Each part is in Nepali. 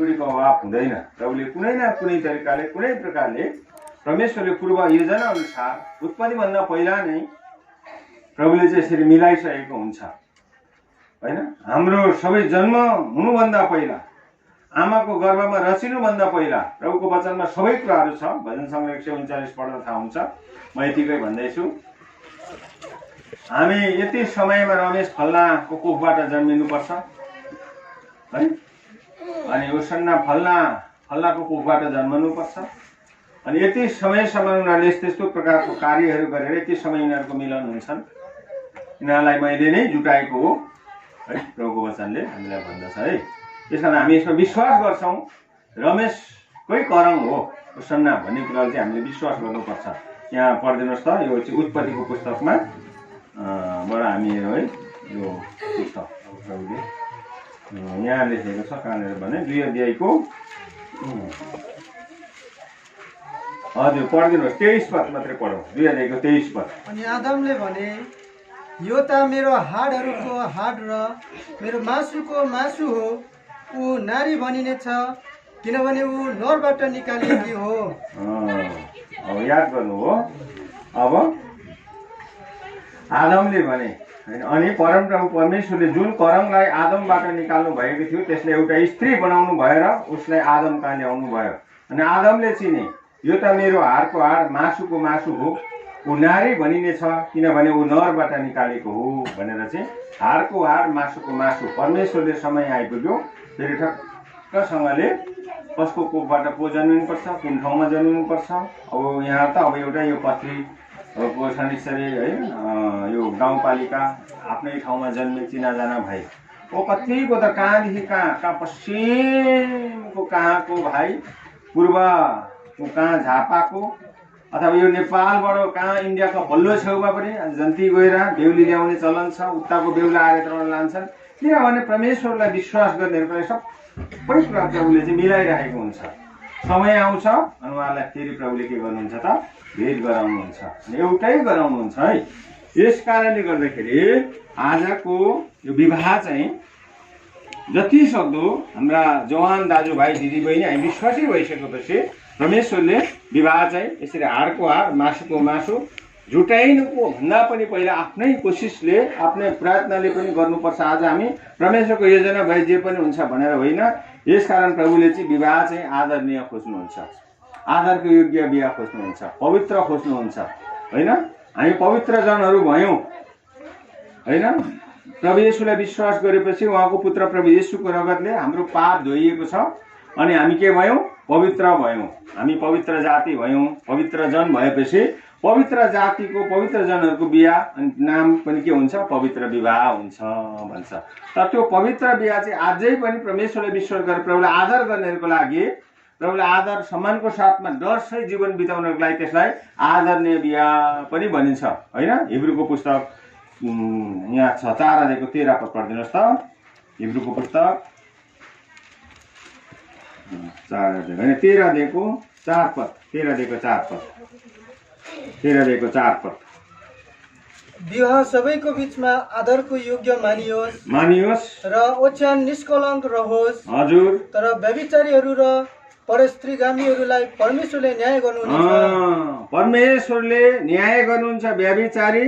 पिँढीको अभाव हुँदैन। प्रभुले कुनै न कुनै तरिकाले कुनै प्रकारले परमेश्वरले पूर्व योजना अनुसार उत्पत्तिभन्दा पहिला नै प्रभुले चाहिँ यसरी मिलाइसकेको हुन्छ होइन। हाम्रो सबै जन्म हुनुभन्दा पहिला, आमाको गर्भमा रचिनुभन्दा पहिला प्रभुको वचनमा सबै कुराहरू छ। भजन सङ्ग्रह 139 पढ्दा थाहा हुन्छ। म यतिकै भन्दैछु। हामी यति समयमा रमेश फल्नाको कोखबाट जन्मिनुपर्छ है, अनि उसन्ना फल्नाको कोखबाट जन्मनुपर्छ, अनि यति समयसम्म उनीहरूले यस्तो प्रकारको कार्यहरू गरेर यति समय उनीहरूको मिलन हुन्छन्। यिनीहरूलाई मैले नै जुटाएको हो है, प्रभुको वचनले हामीलाई भन्दछ है। त्यस कारण हामी यसमा विश्वास गर्छौँ। रमेशकै करङ हो उसन्ना भन्ने कुरालाई चाहिँ हामीले विश्वास गर्नुपर्छ। यहाँ पढिदिनुहोस् त, यो चाहिँ उत्पत्तिको पुस्तकमा बाट हामी हेरौँ है। यो पुस्तक प्रभुले यहाँ लेखेको छ, कहाँनिर भने 2 अध्यायको हजुर पढिदिनुहोस् 23 पद मात्रै पढौँ। 2 अध्यायको 23 पद। अनि आदमले भने, यो त मेरो हाडहरूको हाड र मेरो मासुको मासु हो, ऊ नारी भनिनेछ किनभने ऊ नरबाट निकालिएकी हो। अब याद गर्नु हो। अब आदमले भने हैन, अनि परमप्रभु परमेश्वरले जुन करङलाई आदमबाट निकाल्नु भएको थियो त्यसले एउटा स्त्री बनाउनु भएर उसलाई आदम कहाँ ल्याउनु भयो। अनि आदमले चिने, यो त मेरो हाडको हाड मासुको मासु हो, ऊ नारी भनिनेछ किनभने ऊ नरबाट निकालेको हो भनेर चाहिँ हाडको हाड मासुको मासु परमेश्वरले समय आइपुग्यो। फेरि ठक्कसँगले कसको कोखबाट पो जन्मिनुपर्छ, कुन ठाउँमा जन्मिनुपर्छ। अब यहाँ त अब एउटा यो पत्री पोषणेश्वरी है, यो गाउँपालिका आफ्नै ठाउँमा जन्मे चिनाजाना भाइ ओ कतिको त कहाँदेखि कहाँ पश्चिमको कहाँको भाइ, पूर्वको कहाँ झापाको, अथवा यो नेपालबाट कहाँ इन्डियाको पल्लो छेउमा पनि जन्ती गएर बेहुली ल्याउने चलन छ। उताको बेहुला आएर तरन लान्छन्। किनभने परमेश्वरलाई विश्वास गर्नेहरूलाई सबै कुरा प्रभुले चाहिँ मिलाइरहेको हुन्छ। समय आउँछ अनि उहाँलाई फेरि प्रभुले के गर्नुहुन्छ त भेट गराउनुहुन्छ, एउटै गराउनुहुन्छ है। यस कारणले गर्दाखेरि आजको यो विवाह चाहिँ जति सक्दो हाम्रा जवान दाजुभाइ दिदीबहिनी हामी विश्वासी भइसकेपछि परमेश्वरले विवाह चाहिँ यसरी हाडको हाड मासुको मासु जुटाइनुको भन्दा पनि पहिला आफ्नै कोसिसले आफ्नै प्रयत्नले पनि गर्नुपर्छ। आज हामी परमेश्वरको योजना भए जे पनि हुन्छ भनेर होइन। यसकारण प्रभुले चाहिँ विवाह चाहिँ आदरणीय खोज्नुहुन्छ, आदरको योग्य विवाह खोज्नुहुन्छ, पवित्र खोज्नुहुन्छ होइन। हामी पवित्र जनहरू भयौँ होइन। प्रभु येशूलाई विश्वास गरेपछि उहाँको पुत्र प्रभु येशूको रगतले हाम्रो पाप धोइएको छ अनि हामी के भयौँ? पवित्र भयौँ। हामी पवित्र जाति भयौँ। पवित्र जन भएपछि पवित्र जातिको पवित्र जनहरूको बिहा अनि नाम पनि के हुन्छ? पवित्र विवाह हुन्छ भन्छ। तर त्यो पवित्र बिहा चाहिँ अझै पनि परमेश्वरलाई विश्वास गरेर प्रभुलाई आदर गर्नेहरूको लागि, प्रभुलाई आदर सम्मानको साथमा डरसहित जीवन बिताउनको लागि त्यसलाई आदरणीय बिहा पनि भनिन्छ होइन। हिब्रूको पुस्तक यहाँ छ 4 अध्यायको 13 पद पढिदिनुहोस् त। हिब्रूको पुस्तक 4 अध्याय होइन 13 अध्यायको 4 पद। 13 अध्यायको 4 पद। 13 अध्यायको 4 पद। विवाह सबैको बीचमा आदरको योग्य मानियोस् र ओछ्यान निष्कलङ्क रहोस्। हजुर। तर व्यभिचारीहरू र परस्त्रीगामीहरूलाई परमेश्वरले न्याय गर्नुहुन्छ। परमेश्वरले न्याय गर्नुहुन्छ। व्यभिचारी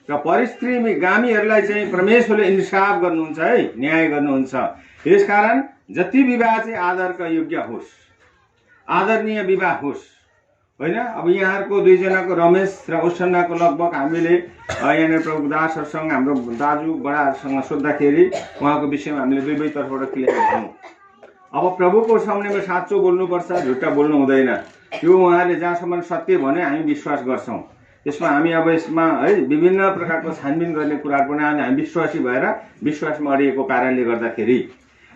र परस्त्रीगामीहरूलाई चाहिँ परमेश्वरले इन्साफ गर्नुहुन्छ है, न्याय गर्नुहुन्छ। यसकारण जति विवाह चाहिँ आदरका योग्य होस्, आदरणीय विवाह होस् होइन। अब यहाँहरूको दुईजनाको रमेश र उसन्नाको लगभग हामीले यहाँनिर प्रभु दासहरूसँग हाम्रो दाजु बडाहरूसँग सोद्धाखेरि उहाँको विषयमा हामीले दुवै तर्फबाट क्लियर भयौँ। अब प्रभुको सामनेमा साँचो बोल्नुपर्छ, झुट्टा बोल्नु हुँदैन। त्यो उहाँले जहाँसम्म सत्य भने हामी विश्वास गर्छौँ। यसमा हामी अब यसमा है विभिन्न प्रकारको छानबिन गर्ने कुराहरू पनि हामी विश्वासी भएर विश्वासमा अडिएको कारणले गर्दाखेरि,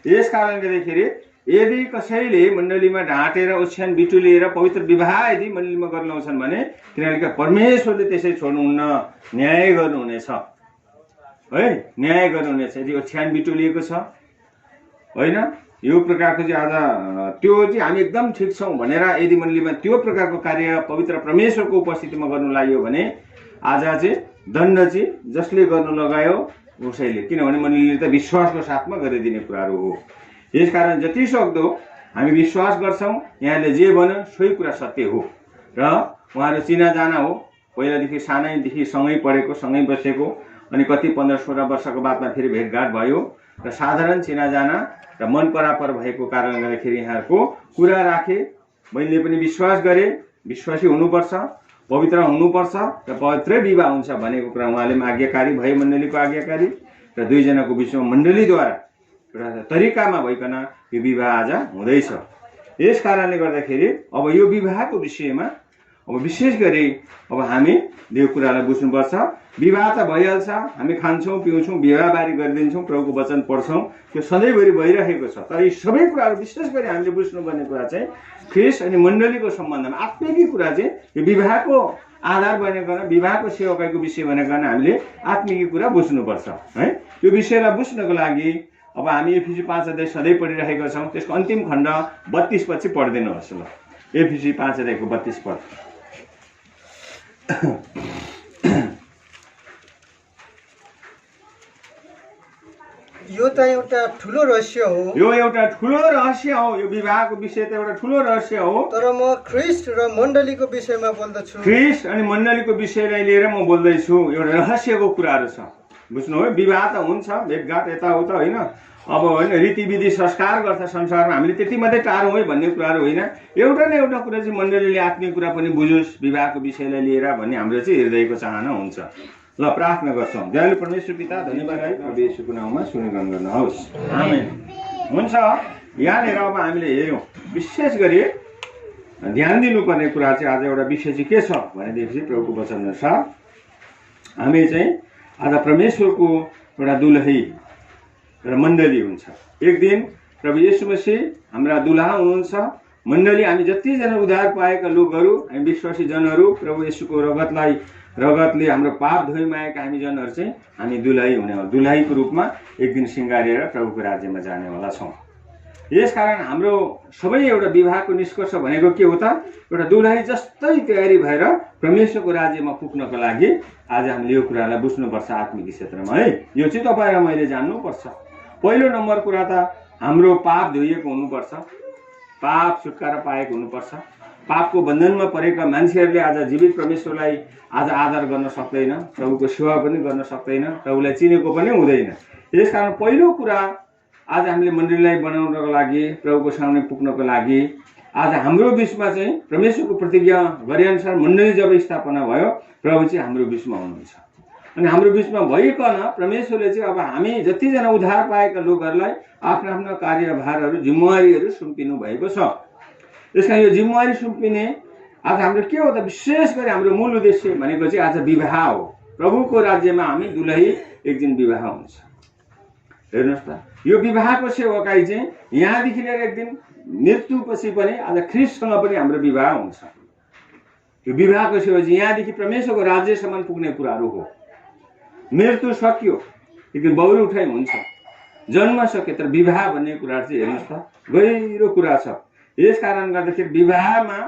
यस कारणले गर्दाखेरि यदि कसैले मण्डलीमा ढाँटेर ओछ्यान बिटुलिएर पवित्र विवाह यदि मण्डलीमा गर्न आउँछन् भने किनभने परमेश्वरले त्यसै छोड्नुहुन्न, न्याय गर्नुहुनेछ है, न्याय गर्नुहुनेछ। यदि ओछ्यान बिटुलिएको छ होइन, यो प्रकारको चाहिँ आज त्यो चाहिँ हामी एकदम ठिक छौँ भनेर यदि मण्डलीमा त्यो प्रकारको कार्य पवित्र परमेश्वरको उपस्थितिमा गर्नु लाग्यो भने आज चाहिँ दण्ड चाहिँ जसले गर्नु लगायो उसैले, किनभने मण्डलीले त विश्वासको साथमा गरिदिने कुराहरू हो। यसकारण जति सक्दो हामी विश्वास गर्छौँ यहाँले जे भन्यो सोही कुरा सत्य हो र उहाँहरू चिनाजाना हो, पहिलादेखि सानैदेखि सँगै पढेको, सँगै बसेको, अनि कति 15-16 वर्षको बादमा फेरि भेटघाट भयो र साधारण चिनाजाना र मन परापर भएको कारणले गर्दाखेरि यहाँहरूको कुरा राखे। मैले पनि विश्वास गरेँ विश्वासी हुनुपर्छ, पवित्र हुनुपर्छ र पवित्रै विवाह हुन्छ भनेको कुरा उहाँले पनि आज्ञाकारी भए, मण्डलीको आज्ञाकारी र दुईजनाको बिचमा मण्डलीद्वारा एउटा तरिकामा भइकन यो विवाह आज हुँदैछ। यस कारणले गर्दाखेरि अब यो विवाहको विषयमा अब विशेष गरी अब हामी यो कुरालाई बुझ्नुपर्छ। विवाह त भइहाल्छ, हामी खान्छौँ पिउँछौँ, विवाहबारी गरिदिन्छौँ, प्रभुको वचन पढ्छौँ, त्यो सधैँभरि भइरहेको छ। तर यी सबै कुराहरू विशेष गरी हामीले बुझ्नुपर्ने कुरा चाहिँ ख्रिस्ट अनि मण्डलीको सम्बन्धमा आत्मिकी कुरा चाहिँ यो विवाहको आधार बनेकन, विवाहको सेवकाईको विषय बनेकन हामीले आत्मिकी कुरा बुझ्नुपर्छ है। यो विषयलाई बुझ्नको लागि अब हामी एफिसी 5 अध्याय सधैँ पढिरहेका छौँ, त्यसको अन्तिम खण्ड 32 पछि पढिदिनुहोस् ल। एफिसी 5 अध्यायको 32 पद। यो त एउटा ठुलो रहस्य हो। यो एउटा ठुलो रहस्य हो, यो विवाहको विषय त एउटा ठुलो रहस्य हो। तर म ख्रिस्ट र मण्डलीको विषयमा बोल्दछु। ख्रिस्ट अनि मण्डलीको विषयलाई लिएर म बोल्दैछु। एउटा रहस्यको कुराहरू छ, बुझ्नु हो। विवाह त हुन्छ, भेटघाट यताउता होइन, अब होइन रीतिविधि संस्कार गर्छ संसारमा, हामीले त्यति मात्रै टाढौँ है भन्ने कुराहरू होइन। एउटा न एउटा कुरा चाहिँ मण्डलीले आत्मिक कुरा पनि बुझोस् विवाहको विषयलाई लिएर भन्ने हाम्रो चाहिँ हृदयको चाहना हुन्छ। ल प्रार्थना गर्छौँ। दयालु परमेश्वर पिता, धन्यवाद है प्रभु येशूको नाउँमा सुनिग्रहण गर्नुहोस्, आमेन। हुन्छ, यहाँनिर अब हामीले हेऱ्यौँ विशेष गरी ध्यान दिनुपर्ने कुरा चाहिँ आज एउटा विषय चाहिँ के छ भनेदेखि प्रभुको वचन अनुसार हामी चाहिँ आज परमेश्वरको एउटा दुलही र मण्डली हुन्छ। एक दिन प्रभु येशू मसीह हाम्रा दुलहा हुनुहुन्छ, मण्डली हामी जतिजना उद्धार पाएका लोकहरू, हामी विश्वासी जनहरू, प्रभु येशूको रगतले हाम्रो पाप धोइमाएका हामी जनहरू चाहिँ हामी दुलही हुने हो। दुलहीको रूपमा एक दिन सिँगारिएर प्रभुको राज्यमा जानेवाला छौँ। यसकारण हाम्रो सबै एउटा विवाहको निष्कर्ष भनेको के हो त? एउटा दुलही जस्तै तयारी भएर परमेश्वरको राज्यमा पुग्नको लागि आज हामीले यो कुरालाई बुझ्नुपर्छ आत्मिक क्षेत्रमा है। यो चाहिँ तपाईँ र मैले जान्नुपर्छ। पहिलो नम्बर कुरा त हाम्रो पाप धोइएको हुनुपर्छ, पाप छुटकारा पाएको हुनुपर्छ। पापको बन्धनमा परेका मान्छेहरूले आज जीवित परमेश्वरलाई आज आदर गर्न सक्दैन, प्रभुको सेवा पनि गर्न सक्दैन, प्रभुलाई चिनेको पनि हुँदैन। यसकारण पहिलो कुरा आज हामीले मण्डलीलाई बनाउनको लागि, प्रभुको सामने पुग्नको लागि आज हाम्रो बिचमा चाहिँ परमेश्वरको प्रतिज्ञा गरेअनुसार मण्डली जब स्थापना भयो, प्रभु चाहिँ हाम्रो बिचमा हुनुहुन्छ। अनि हाम्रो बिचमा भइकन परमेश्वरले चाहिँ अब हामी जतिजना उद्धार पाएका लोकहरूलाई आफ्ना आफ्ना कार्यभारहरू, जिम्मेवारीहरू सुम्पिनु भएको छ। यसकारण यो जिम्मेवारी सुम्पिने आज हाम्रो के हो त? विशेष गरी हाम्रो मूल उद्देश्य भनेको चाहिँ आज विवाह हो। प्रभुको राज्यमा हामी दुलही एक दिन विवाह हुन्छ। हेर्नुहोस् त, यो विवाहको सेवकाई चाहिँ यहाँदेखि लिएर एक दिन मृत्युपछि पनि आज ख्रिस्टसँग पनि हाम्रो विवाह हुन्छ। यो विवाहको सेवा चाहिँ यहाँदेखि परमेश्वरको राज्यसम्म पुग्ने कुराहरू हो। मृत्यु सकियो, एक दिन बौरी उठाइ हुन्छ, जन्म सक्यो, तर विवाह भन्ने कुरा चाहिँ हेर्नुहोस् त गहिरो कुरा छ। यस कारण गर्दाखेरि विवाहमा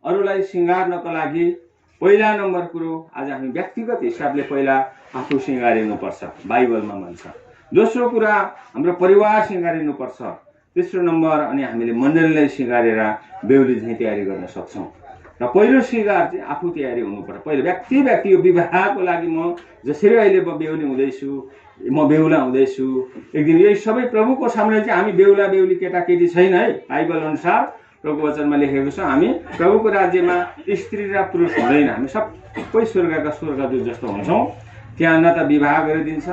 अरूलाई सिँगार्नको लागि पहिला नम्बर कुरो आज हामी व्यक्तिगत हिसाबले पहिला आफू सिँगारिनुपर्छ, बाइबलमा भन्छ। दोस्रो कुरा हाम्रो परिवार सिँगारिनुपर्छ। तेस्रो नम्बर अनि हामीले मण्डलीलाई सिँगारेर बेहुली झैँ तयारी गर्न सक्छौँ। र पहिलो सिँगार चाहिँ आफू तयारी हुनुपर्छ। पहिलो व्यक्ति यो विवाहको लागि म जसरी अहिले म बेहुली हुँदैछु, म बेहुला हुँदैछु, एक दिन यही सबै प्रभुको सामने चाहिँ हामी बेहुला बेहुली केटाकेटी छैन है। बाइबल अनुसार प्रभुको वचनमा लेखेको छ हामी प्रभुको राज्यमा स्त्री र पुरुष हुँदैन, हामी सबै स्वर्गका स्वर्गदूत जस्तो हुन्छौँ। त्यहाँ न त विवाह गरिदिन्छ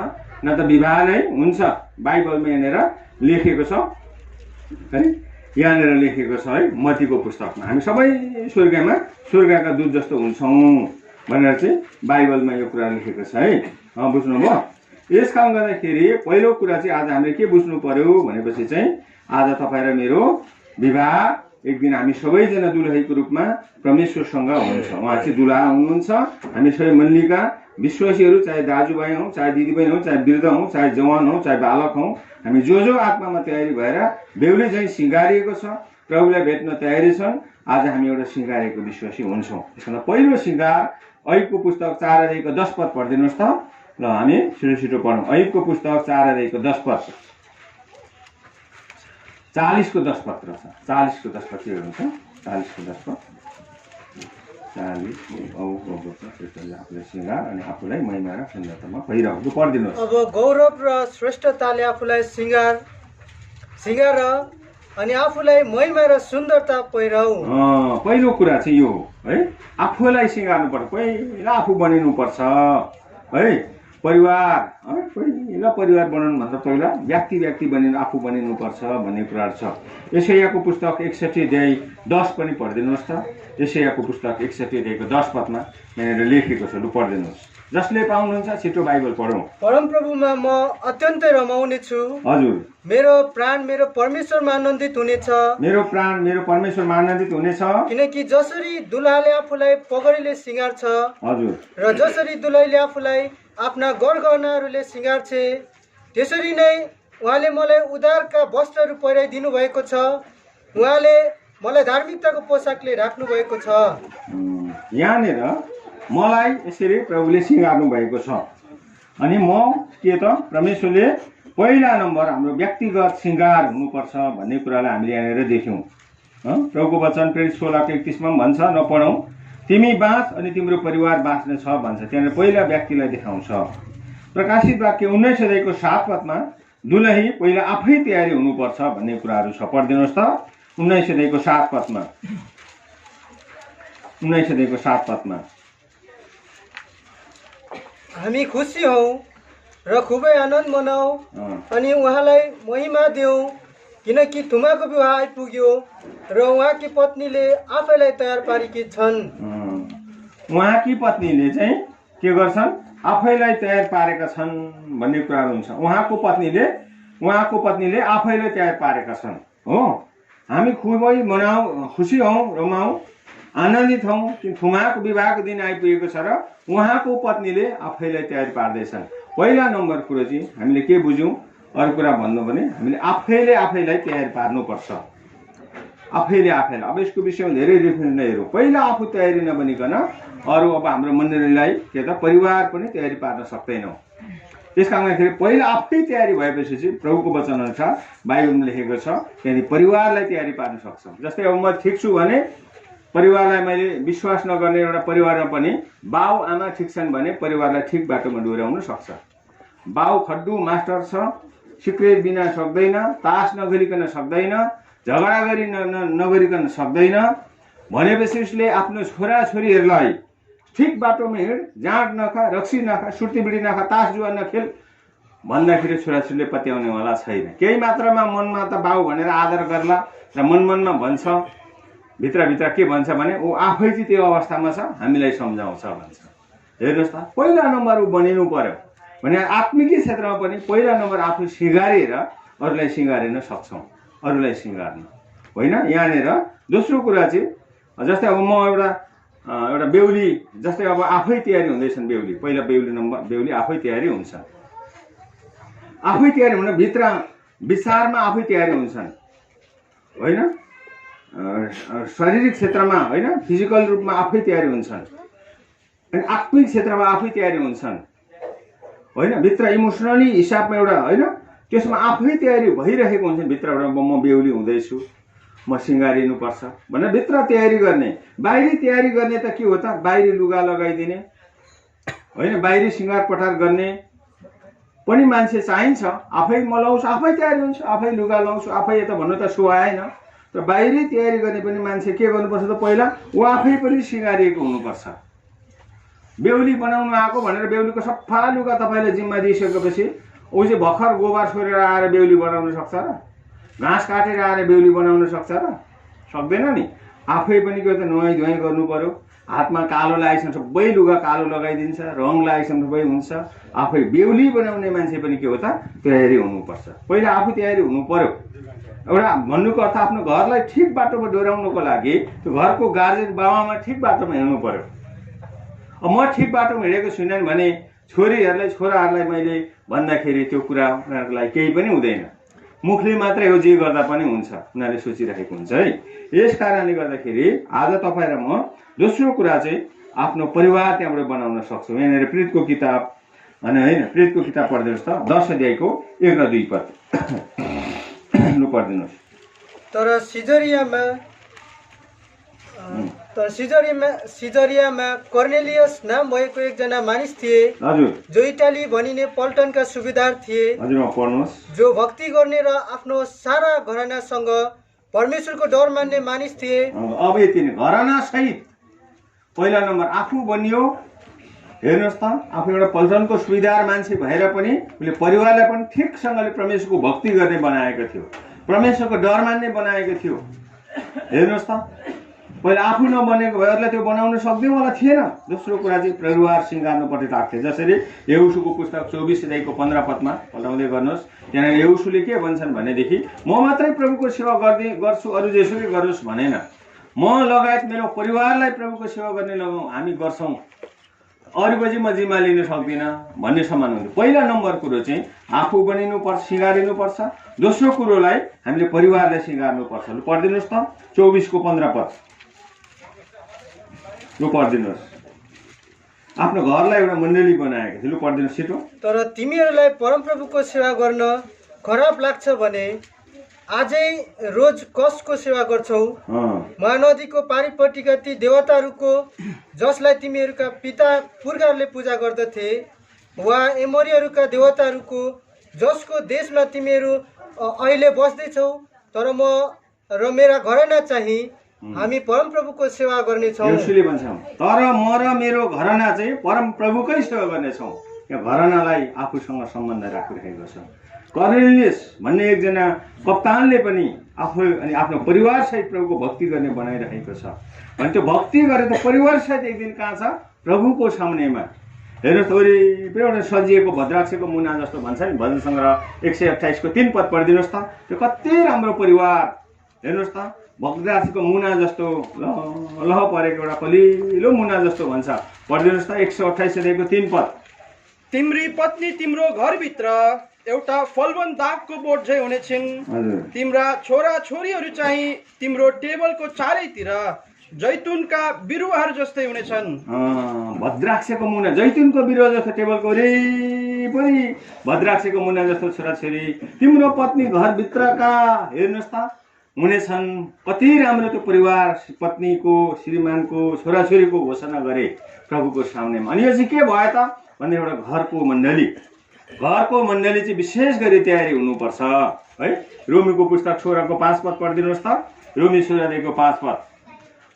न त विवाह नै हुन्छ। बाइबलमा यहाँनिर लेखेको छ है, यहाँनिर लेखेको छ है मत्तीको पुस्तकमा हामी सबै स्वर्गका दूत जस्तो हुन्छौँ भनेर चाहिँ बाइबलमा यो कुरा लेखेको छ है। बुझ्नुभयो? यस कारण गर्दाखेरि पहिलो कुरा चाहिँ आज हामीले के बुझ्नु पर्यो भनेपछि चाहिँ आज तपाईँ र मेरो विवाह एक दिन हामी सबैजना दुलहीको रूपमा परमेश्वरसँग हुनुहुन्छ। उहाँ चाहिँ दुलहा हुनुहुन्छ। हामी सबै मण्डलीका विश्वासीहरू, चाहे दाजुभाइ हौँ, चाहे दिदीबहिनी हौँ, चाहे वृद्ध हौँ, चाहे जवान हौँ, चाहे बालक हौँ, हामी जो आत्मामा तयारी भएर बेहुली चाहिँ सिँगारिएको छ, प्रभुलाई भेट्न तयारी छन्, आज हामी एउटा सिँगारेको विश्वासी हुन्छौँ। त्यसमा पहिलो सिँगार ऐबको पुस्तक 4 अध्यायको 10 पद पढिदिनुहोस् त। ल हामी छिटो पढौँ। ऐबको पुस्तक 4 अध्यायको 10 पद। 40 को 10 पद रहेछ। 40 को 10 पद के हुन्छ? 40 को 10 पद 40 श्रेष्ठले आफूलाई श्रृङ्गार अनि आफूलाई महिमा र सुन्दरतामा पहिराउनु पढिदिनुहोस्। अब गौरव र श्रेष्ठताले आफूलाई सिँगार अनि आफूलाई महिमा र सुन्दरता पहिराउ। पहिलो कुरा चाहिँ यो हो है, आफूलाई सिँगार्नु पर्छ, पहिला आफू बनिनु पर्छ है। परिवार पहिला परिवार बनाउनुभन्दा पहिला व्यक्ति बनिनु आफू बनिनु पर्छ भन्ने कुराहरू छ। यशायाको पुस्तक 61:10 पनि पढिदिनुहोस् त। यशायाको पुस्तक 61:10 पदमा यहाँनिर लेखेको छ, लु पढिदिनुहोस्। जसले पाउनुहुन्छ छिटो बाइबल पढौँ। परमप्रभुमा म अत्यन्तै रमाउने छु। हजुर। मेरो प्राण मेरो परमेश्वरमा आनन्दित हुनेछ। मेरो प्राण मेरो परमेश्वरमा आनन्दित हुनेछ। किनकि जसरी दुलहाले आफूलाई पगडीले सिँगार्छ, हजुर, र जसरी दुलहीले आफूलाई आफ्ना गरगहनाहरूले सिँगार्छे, त्यसरी नै उहाँले मलाई उद्धारका वस्त्रहरू पहिराइदिनु भएको छ। उहाँले मलाई धार्मिकताको पोसाकले राख्नु भएको छ। यहाँनिर मलाई यसरी प्रभुले सिँगार्नु भएको छ। अनि म के त परमेश्वरले पहिला नम्बर हाम्रो व्यक्तिगत सिँगार हुनुपर्छ भन्ने कुरालाई हामीले यहाँनिर देख्यौँ। प्रभुको वचन प्रेरित 16:31 मा भन्छ, नपढौँ, तिमी बाँच अनि तिम्रो परिवार बाँच्ने छ भन्छ। त्यहाँनिर पहिला व्यक्तिलाई देखाउँछ। प्रकाशित वाक्य 19 अध्यायको 7 पदमा दुलही पहिला आफै तयारी हुनुपर्छ भन्ने कुराहरू छ। पढिदिनुहोस् त 19 अध्यायको 7 पदमा। 19 अध्यायको 7 पदमा हामी खुसी हौँ र खुबै आनन्द मनाऊ अनि उहाँलाई महिमा देऊ, किनकि थुमाको विवाह आइपुग्यो र उहाँकी पत्नीले आफैलाई तयार पारेकी छन्। उहाँकी पत्नीले चाहिँ के गर्छन्? आफैलाई तयार पारेका छन् भन्ने कुराहरू हुन्छ। उहाँको पत्नीले आफैलाई तयार पारेका छन्। हो, हामी खुबै मनाऊ, खुसी हौँ, रमाऊ, आनन्दित हौँ कि थुमाको विवाहको दिन आइपुगेको छ र उहाँको पत्नीले आफैलाई तयार पार्दैछन्। पहिला नम्बर कुरो चाहिँ हामीले के बुझ्यौँ? अरू कुरा भन्नु भने हामीले आफैले आफैलाई तयार पार्नुपर्छ। आफैले आफैलाई। अब यसको विषयमा धेरै रेफरेन्स नै हेरौँ। पहिला आफू तयारी नबनिकन अरू अब हाम्रो मण्डलीलाई के त परिवार पनि तयारी पार्न सक्दैनौँ। त्यस कारणखेरि पहिला आफै तयारी भएपछि चाहिँ प्रभुको वचन अनुसार बाइबलमा लेखेको छ त्यहाँदेखि परिवारलाई तयारी पार्न सक्छौँ। जस्तै अब म ठिक छु भने परिवारलाई मैले विश्वास नगर्ने एउटा परिवारमा पनि बाउ आमा ठिक छन् भने परिवारलाई ठिक बाटोमा डोर्याउन सक्छ। बाउ खड्डु मास्टर छ, सिक्रेट बिना सक्दैन, तास नगरिकन सक्दैन, झगडा गरी नगरिकन सक्दैन भनेपछि उसले आफ्नो छोराछोरीहरूलाई ठिक बाटोमा हिँड, जाँड नखा, रक्सी नखा, सुर्ती बिडी नखा, तास जुवा नखेल भन्दाखेरि छोराछोरीले पत्याउनेवाला छैन। केही मात्रामा मनमा त बाउ भनेर आदर गर्ला र मनमा भन्छ, भित्रभित्र के भन्छ भने ऊ आफै चाहिँ त्यो अवस्थामा छ, हामीलाई सम्झाउँछ भन्छ। हेर्नुहोस् त, पहिला नम्बर ऊ बनिनु पर्यो भने आत्मिक क्षेत्रमा पनि पहिला नम्बर आफू सिँगारेर अरूलाई सिँगारिन सक्छौँ। अरूलाई सिँगार्नु होइन। यहाँनिर दोस्रो कुरा चाहिँ जस्तै अब म एउटा बेहुली, जस्तै अब आफै तयारी हुँदैछन् बेहुली, पहिला बेहुली आफै तयारी हुन्छन्। आफै तयारी हुन भित्र विचारमा आफै तयारी हुन्छन् होइन, शारीरिक क्षेत्रमा होइन, फिजिकल रूपमा आफै तयारी हुन्छन् अनि आत्मिक क्षेत्रमा आफै तयारी हुन्छन् होइन। भित्र इमोसनली हिसाबमा एउटा होइन, त्यसमा आफै तयारी भइरहेको हुन्छ भित्रबाट। म बेहुली हुँदैछु, म सिँगारिनुपर्छ भनेर भित्र तयारी गर्ने। बाहिरी तयारी गर्ने त के हो त? बाहिरी लुगा लगाइदिने होइन, बाहिरी सिँगार पटार गर्ने पनि मान्छे चाहिन्छ। आफै म लाउँछु, आफै तयारी हुन्छु, आफै लुगा लाउँछु, आफै यता भन्नु त सुहाएन। तर बाहिरी तयारी गर्ने पनि मान्छे के गर्नुपर्छ त? पहिला ऊ आफै पनि सिँगारिएको हुनुपर्छ। बेहुली बनाउनु आएको भनेर बेहुलीको सफा लुगा तपाईँले जिम्मा दिइसकेपछि ऊ चाहिँ भर्खर गोबर सोरेर आएर बेहुली बनाउन सक्छ र? घाँस काटेर आएर बेहुली बनाउन सक्छ र? सक्दैन नि। आफै पनि के त नुहाइ धुवाइ गर्नु पर्यो। हातमा कालो लागेको सबै लुगा कालो लगाइदिन्छ, रङ लागेको सबै हुन्छ। आफै बेहुली बनाउने मान्छे पनि के हो त? तयारी हुनुपर्छ। पहिला आफू तयारी हुनु पर्यो। एउटा भन्नुको अर्थ आफ्नो घरलाई ठिक बाटोमा डोर्याउनुको लागि त्यो घरको गार्जेन बाबामा ठिक बाटोमा हिँड्नु पर्यो। अब म ठिक बाटोमा हिँडेको छुइनँ भने छोराहरूलाई मैले भन्दाखेरि त्यो कुरा उनीहरूको लागि केही पनि हुँदैन। मुखले मात्रै हो, जे गर्दा पनि हुन्छ उनीहरूले सोचिरहेको हुन्छ है। यस कारणले गर्दाखेरि आज तपाईँ र म दोस्रो कुरा चाहिँ आफ्नो परिवार त्यहाँबाट बनाउन सक्छौँ। यहाँनिर प्रेरितको किताब होइन, प्रेरितको किताब पढिदिनुहोस् त 10 अध्यायको 1 र 2 पद लु पढिदिनुहोस्। तर सिजरियामा कर्नेलियस नाम भएको एकजना मानिस थिए हजुर जो इटाली भनिने पल्टनका सुबेदार थिए हजुर पढ्नुहोस्। जो भक्ति गर्ने र आफ्नो सारा घरानासँग परमेश्वरको डर मान्ने मानिस थिए। अब यति नै घराना सहित पहिला नम्बर आफू बनियो। हेर्नुहोस् त, आफू एउटा पल्टनको सुबेदार मान्छे भएर पनि उसले परिवारलाई पनि ठिकसँगले परमेश्वरको भक्ति गर्ने बनाएको थियो, परमेश्वरको डर मान्ने बनाएको थियो। हेर्नुहोस् त, पहिला आफू नबनेको भए अरूलाई त्यो बनाउन सक्दैन होला थिएन। दोस्रो कुरा चाहिँ परिवार सिँगार्नुपट्टि लाग्थ्यो। जसरी यहोशूको पुस्तक 24:15 पदमा पल्टाउँदै गर्नुहोस्। त्यहाँनिर यहोशूले के भन्छन् भनेदेखि, म मात्रै प्रभुको सेवा गर्छु, अरू जेसुकै गरोस् भनेन, म लगायत मेरो परिवारलाई प्रभुको सेवा गर्ने लगाउँ, हामी गर्छौँ, अरूको चाहिँ म जिम्मा लिन सक्दिनँ भन्ने समान हुन्छ। पहिला नम्बर कुरो चाहिँ आफू बनिनुपर्छ, सिँगारिनुपर्छ। दोस्रो कुरोलाई हामीले परिवारलाई सिँगार्नुपर्छ। लु पढिदिनुहोस् त 24:15 पद, लु पढिदिनुहोस्। आफ्नो घरलाई एउटा मण्डली बनाएको थियो। लु पढिदिनुहोस् छिटो। तर तिमीहरूलाई परमप्रभुको सेवा गर्न खराब लाग्छ भने आजै रोज कसको सेवा गर्छौ? महानदीको पारिपट्टिका ती देवताहरूको जसलाई तिमीहरूका पिता पुर्खाहरूले पूजा गर्दथे, वा एमोरीहरूका देवताहरूको जसको देशमा तिमीहरू अहिले बस्दैछौ? तर म र मेरा घरना चाहिँ हामी परमप्रभुको सेवा गर्नेछौँ। यसले भन्छ, तर म र मेरो घरना चाहिँ परमप्रभुकै सेवा गर्नेछौँ। यहाँ घरनालाई आफूसँग सम्बन्ध राखिरहेको छ। कर्नेलियस भन्ने एकजना कप्तानले पनि आफू अनि आफ्नो परिवारसहित प्रभुको भक्ति गर्ने बनाइरहेको छ। भने त्यो भक्ति गरे त परिवारसहित एक दिन कहाँ छ? प्रभुको सामनेमा। हेर्नुहोस्, वरिपरि एउटा सजिएको भद्राक्षको मुना जस्तो भन्छ नि, भजन सङ्ग्रह 128 को 3 पद पढिदिनुहोस् त। त्यो कति राम्रो परिवार। हेर्नुहोस् त, भद्राक्षको मुना जस्तो लह परेको एउटा कलिलो मुना जस्तो भन्छ। पढिदिनुहोस् त 128 को 3 पद। तिम्री पत्नी तिम्रो घरभित्र एउटा फलवन दागको बोट झै हुनेछिन्। तिम्रा छोरा छोरीहरू चाहिँ तिम्रो टेबलको चारैतिर जैतुनका बिरुवाहरू जस्तै हुनेछन्। भद्राक्षको मुना, जैतुनको बिरुवा जस्तो टेबलको वरिपरि भद्राक्षको मुना जस्तो छोराछोरी तिम्रो पत्नी घरभित्रका हेर्नुहोस् त हुनेछन्। कति राम्रो त्यो परिवार, पत्नीको, श्रीमानको, छोराछोरीको घोषणा गरे प्रभुको सामनेमा। अनि यो चाहिँ के भयो त भन्ने एउटा घरको मण्डली। घरको मण्डली चाहिँ विशेष गरी तयारी हुनुपर्छ है। रोमीको पुस्तक 16 को 5 पद पढिदिनुहोस् त। रोमी 16 को 5 पद,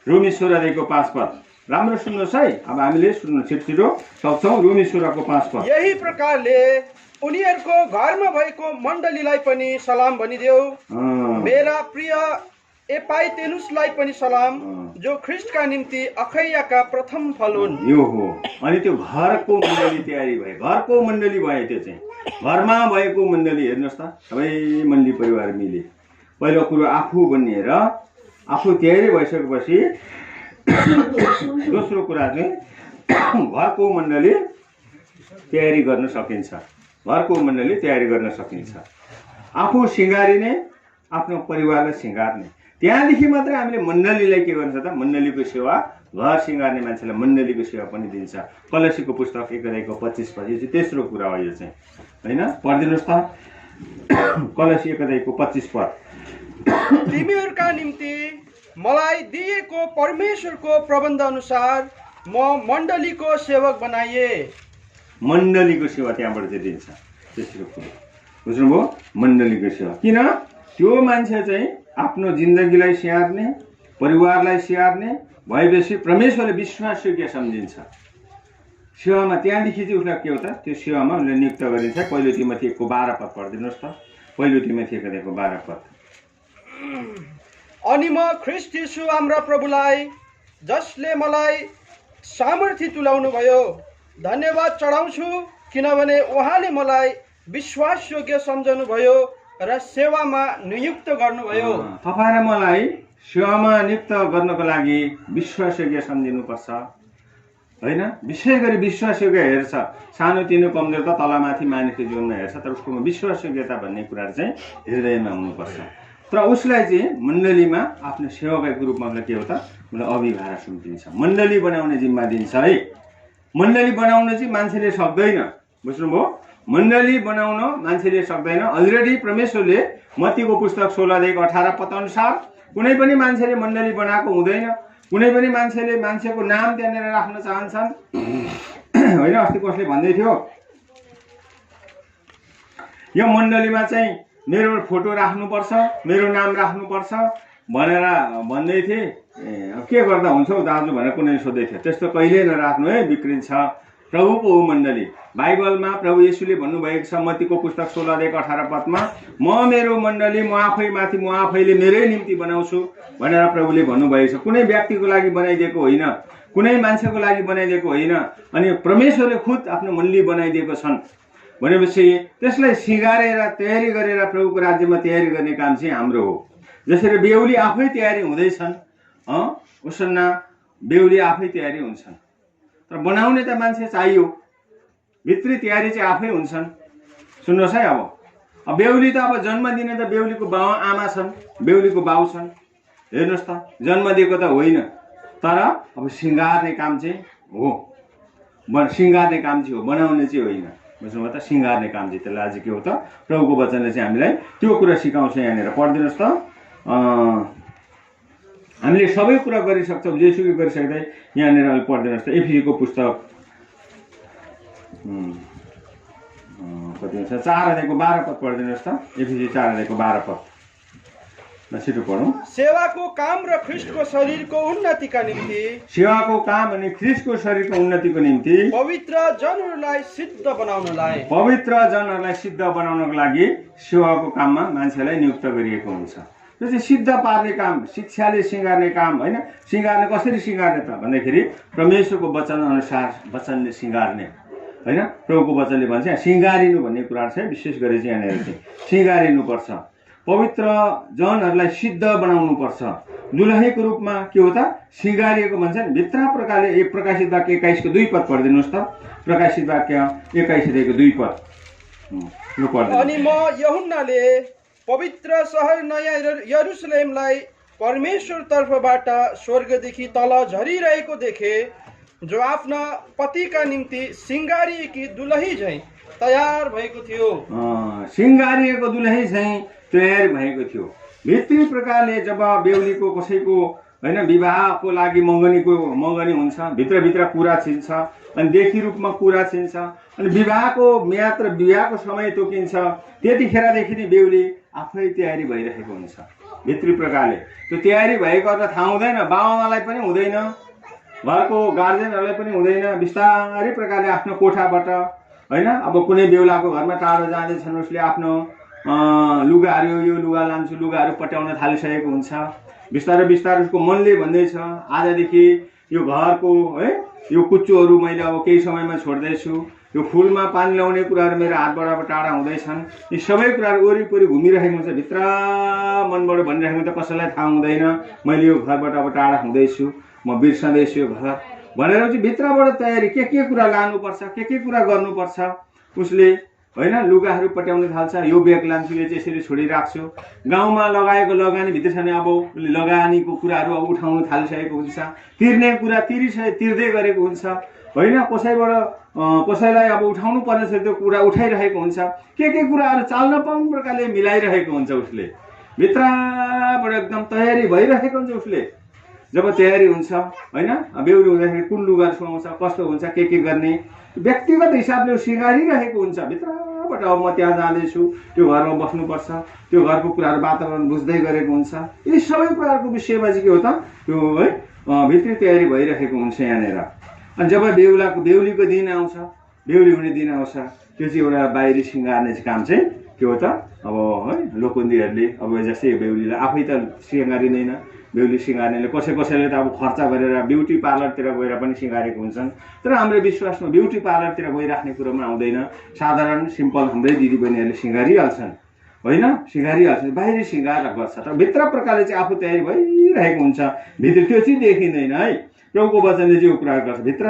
रोमी 16 को 5 पद। राम्रो सुन्नुहोस् है, अब हामीले सुन्नु छिटो सक्छौँ। रोमी 16 को 5 पद। यही प्रकारले उनीहरूको घरमा भएको मण्डलीलाई पनि सलाम भनिदेऊ। मेरा प्रिय एपाइतेनुसलाई पनि सलाम, जो ख्रिस्टका निम्ति अखैयाका प्रथम फल हुन्। यो हो। अनि त्यो घरको मण्डली तयारी भयो, घरको मण्डली भयो। त्यो चाहिँ घरमा भएको मण्डली। हेर्नुहोस् त, सबै मण्डली परिवार मिले। पहिलो कुरो आफू बनिएर आफू तयारी भइसकेपछि दोस्रो कुरा चाहिँ घरको मण्डली तयारी गर्न सकिन्छ। घरको मण्डली तयारी गर्न सकिन्छ। आफू सिँगारिने, आफ्नो परिवारलाई सिँगार्ने। त्यहाँदेखि मात्रै हामीले मण्डलीलाई के गर्छ त? मण्डलीको सेवा, घर सिँगार्ने मान्छेलाई मण्डलीको सेवा पनि दिन्छ। कलसीको पुस्तक 1 को 25 पद। यो चाहिँ तेस्रो कुरा हो। यो चाहिँ होइन, पढिदिनुहोस् त कलसी 1 को 25 पद। तिमीहरूका निम्ति मलाई दिएको परमेश्वरको प्रबन्ध अनुसार म मण्डलीको सेवक बनाइए। मण्डलीको सेवा त्यहाँबाट चाहिँ दिन्छ। तेस्रो कुरो बुझ्नुभयो? मण्डलीको सेवा। किन? त्यो मान्छे चाहिँ आफ्नो जिन्दगीलाई स्याहार्ने, परिवारलाई स्याहार्ने भएपछि परमेश्वरले विश्वासयोग्य सम्झिन्छ सेवामा। त्यहाँदेखि चाहिँ उसलाई के हो त? त्यो सेवामा उसले नियुक्त गरिन्छ। पहिलो तिमोथी 1 को 12 पद पढिदिनुहोस् त। पहिलो तिमोथी 1 को 12 पद। अनि म ख्रिस्ट येशू हाम्रा प्रभुलाई, जसले मलाई सामर्थ्य तुल्याउनु भयो, धन्यवाद चढाउँछु, किनभने उहाँले मलाई विश्वासयोग्य सम्झनु भयो र सेवामा नियुक्त गर्नुभयो। तपाईँ र मलाई सेवामा नियुक्त गर्नको लागि विश्वासयोग्य सम्झिनुपर्छ होइन। विशेष गरी विश्वासयोग्य हेर्छ। सानोतिनो कमजोर त तलमाथि मानिसको जीवनमा हेर्छ, तर उसको विश्वासयोग्यता भन्ने कुराहरू चाहिँ हृदयमा हुनुपर्छ। तर उसलाई चाहिँ मण्डलीमा आफ्नो सेवकको रूपमा उसलाई के हो त? उसलाई अभिभारा सुम्पिन्छ। मण्डली बनाउने जिम्मा दिन्छ है। मण्डली बनाउन चाहिँ मान्छेले सक्दैन, बुझ्नुभयो? मण्डली बनाउन मान्छेले सक्दैन। अलरेडी परमेश्वरले मत्तीको पुस्तक 16:18 अनुसार कुनै पनि मान्छेले मण्डली बनाएको हुँदैन। कुनै पनि मान्छेले मान्छेको नाम त्यहाँनिर राख्न चाहन्छन् होइन। अस्ति कसले भन्दै थियो यो मण्डलीमा चाहिँ मेरो फोटो राख्नुपर्छ, मेरो नाम राख्नुपर्छ भनेर भन्दै थिए। के गर्दा हुन्छ हौ दाजु भनेर कुनै सोध्दै थियो। त्यस्तो कहिले नराख्नु है, बिग्रिन्छ। प्रभुको हो मण्डली। बाइबलमा प्रभु येशूले भन्नुभएको छ मत्तीको पुस्तक 16:18 म मेरो मण्डली म आफैमाथि म आफैले मेरै निम्ति बनाउँछु भनेर प्रभुले भन्नुभएको छ। कुनै व्यक्तिको लागि बनाइदिएको होइन, कुनै मान्छेको लागि बनाइदिएको होइन। अनि परमेश्वरले खुद आफ्नो मण्डली बनाइदिएको छन् भनेपछि त्यसलाई सिँगारेर तयारी गरेर प्रभुको राज्यमा तयारी गर्ने काम चाहिँ हाम्रो हो। जसरी बेहुली आफै तयारी हुँदैछन् उसन्ना बेहुली आफै तयारी हुन्छन्, तर बनाउने त मान्छे चाहियो। भित्री तयारी चाहिँ आफै हुन्छन्। सुन्नुहोस् है, अब बेहुली त अब जन्म दिने त बेहुलीको बाउ आमा छन्, बेहुलीको बाउ छन्। हेर्नुहोस् त, जन्म दिएको त होइन, तर अब सिँगार्ने काम चाहिँ हो। सिँगार्ने काम चाहिँ हो, बनाउने चाहिँ होइन। बुझ्नुभयो त? सिँगार्ने काम चाहिँ त्यसलाई आज के हो त, प्रभुको वचनले चाहिँ हामीलाई त्यो कुरा सिकाउँछ। यहाँनिर पढिदिनुहोस् त। हामीले सबै कुरा गरिसक्छौँ, जेसुकै गरिसक्दै यहाँनिर अहिले पढिदिनुहोस् त। एफिसीको पुस्तक कति हुन्छ 4:12 पढिदिनुहोस् त। एफिसी 4:12 छिटो पढौँ। सेवाको काम र ख्रिस्टको शरीरको उन्नतिका निम्ति, सेवाको काम अनि ख्रिस्टको शरीरको उन्नतिको निम्ति पवित्र जनहरूलाई सिद्ध बनाउनलाई, पवित्र जनहरूलाई सिद्ध बनाउनको लागि सेवाको काममा मान्छेलाई नियुक्त गरिएको हुन्छ। त्यो चाहिँ सिद्ध पार्ने काम, शिक्षाले सिँगार्ने काम होइन। सिँगार्ने कसरी सिँगार्ने त भन्दाखेरि परमेश्वरको वचन अनुसार वचनले सिँगार्ने होइन। प्रभुको वचनले भन्छ सिँगारिनु भन्ने कुरा छ। विशेष गरी चाहिँ यहाँनिर चाहिँ सिँगारिनुपर्छ। पवित्र जनहरूलाई सिद्ध बनाउनुपर्छ। दुलहीको रूपमा के हो त, सिँगारिएको भन्छ नि। भित्र प्रकारले एक प्रकाशित वाक्य 21 को 2 पद पढिदिनुहोस् त। प्रकाशित वाक्य 21:2 यो पढ्नु। अनि म यूहन्नाले पवित्र सहर नयाँ यरुशलेमलाई परमेश्वर तर्फबाट स्वर्गदेखि तल झरिरहेको देखे, जो आफ्ना पतिका निम्ति सिँगारिएकी दुलही झैँ तयार भएको थियो। सिँगारिएको दुलही चाहिँ तयार भएको थियो। भित्री प्रकारले जब बेहुलीको कसैको होइन विवाहको लागि मगनी हुन्छ, भित्रभित्र कुरा छिन्छ अनि देखी रूपमा कुरा छिन्छ अनि विवाहको म्याद र विवाहको समय तोकिन्छ। त्यतिखेरदेखि नै बेहुली आफै तयारी भइरहेको हुन्छ। भित्री प्रकारले त्यो तयारी भएको त थाहा हुँदैन, बाबाआमालाई पनि हुँदैन, घरको गार्जेनहरूलाई पनि हुँदैन। बिस्तारै प्रकारले आफ्नो कोठाबाट होइन, अब कुनै बेहुलाको घरमा टाढो जाँदैछन्, उसले आफ्नो लुगाहरू यो लुगा लान्छु लुगाहरू पट्याउन थालिसकेको हुन्छ। बिस्तारै बिस्तारै उसको मनले भन्दैछ आजदेखि यो घरको है यो कुच्चोहरू मैले अब केही समयमा छोड्दैछु, यो फुलमा पानी ल्याउने कुराहरू मेरो हातबाट टाढा हुँदैछन्। यी सबै कुराहरू वरिपरि घुमिरहेको हुन्छ। भित्र मनबाट भनिरहेको त कसैलाई थाहा हुँदैन मैले यो घरबाट अब टाढा हुँदैछु, म बिर्सँदैछु यो घर भनेर चाहिँ भित्रबाट तयारी के कुरा लानुपर्छ, के कुरा गर्नुपर्छ उसले होइन। लुगाहरू पट्याउन थाल्छ, यो ब्याग लान्छु यो चाहिँ यसरी छोडिराख्छु। गाउँमा लगाएको लगानी भित्र छ भने अब उसले लगानीको कुराहरू अब उठाउन थालिसकेको हुन्छ। तिर्ने कुरा तिर्दै गरेको हुन्छ होइन। कसैलाई अब उठाउनु पर्ने छ त्यो कुरा उठाइरहेको हुन्छ। के कुराहरू चाल्न पाउने प्रकारले मिलाइरहेको हुन्छ। उसले भित्रबाट एकदम तयारी भइरहेको हुन्छ। उसले जब तयारी हुन्छ होइन, बेहुली हुँदाखेरि कुन लुगाहरू सुहाउँछ, कस्तो हुन्छ, के गर्ने व्यक्तिगत हिसाबले सिँगारिरहेको हुन्छ। भित्रबाट अब म त्यहाँ जाँदैछु, त्यो घरमा बस्नुपर्छ, त्यो घरको कुराहरू वातावरण बुझ्दै गरेको हुन्छ। यी सबै कुराहरूको विषयमा चाहिँ के हो त त्यो है भित्री तयारी भइरहेको हुन्छ यहाँनिर। अनि जब बेहुलीको दिन आउँछ, बेहुली हुने दिन आउँछ, त्यो चाहिँ एउटा बाहिरी सिँगार्ने काम चाहिँ के हो त अब है लोकन्तीहरूले अब जस्तै बेहुलीलाई आफै त सिँगारिँदैन, बेहुली सिँगार्नेले कसैले त अब खर्च गरेर ब्युटी पार्लरतिर गएर पनि सिँगारेको हुन्छन्। तर हाम्रो विश्वासमा ब्युटी पार्लरतिर गइराख्ने कुरोमा आउँदैन। साधारण सिम्पल हाम्रै दिदीबहिनीहरूले सिँगारिहाल्छन् होइन, सिँगारिहाल्छन्, बाहिरी सिँगार गर्छ। तर भित्र प्रकारले चाहिँ आफू तयारी भइरहेको हुन्छ। भित्र त्यो चाहिँ देखिँदैन है। प्रभुको वचनले चाहिँ यो कुरा गर्छ, भित्र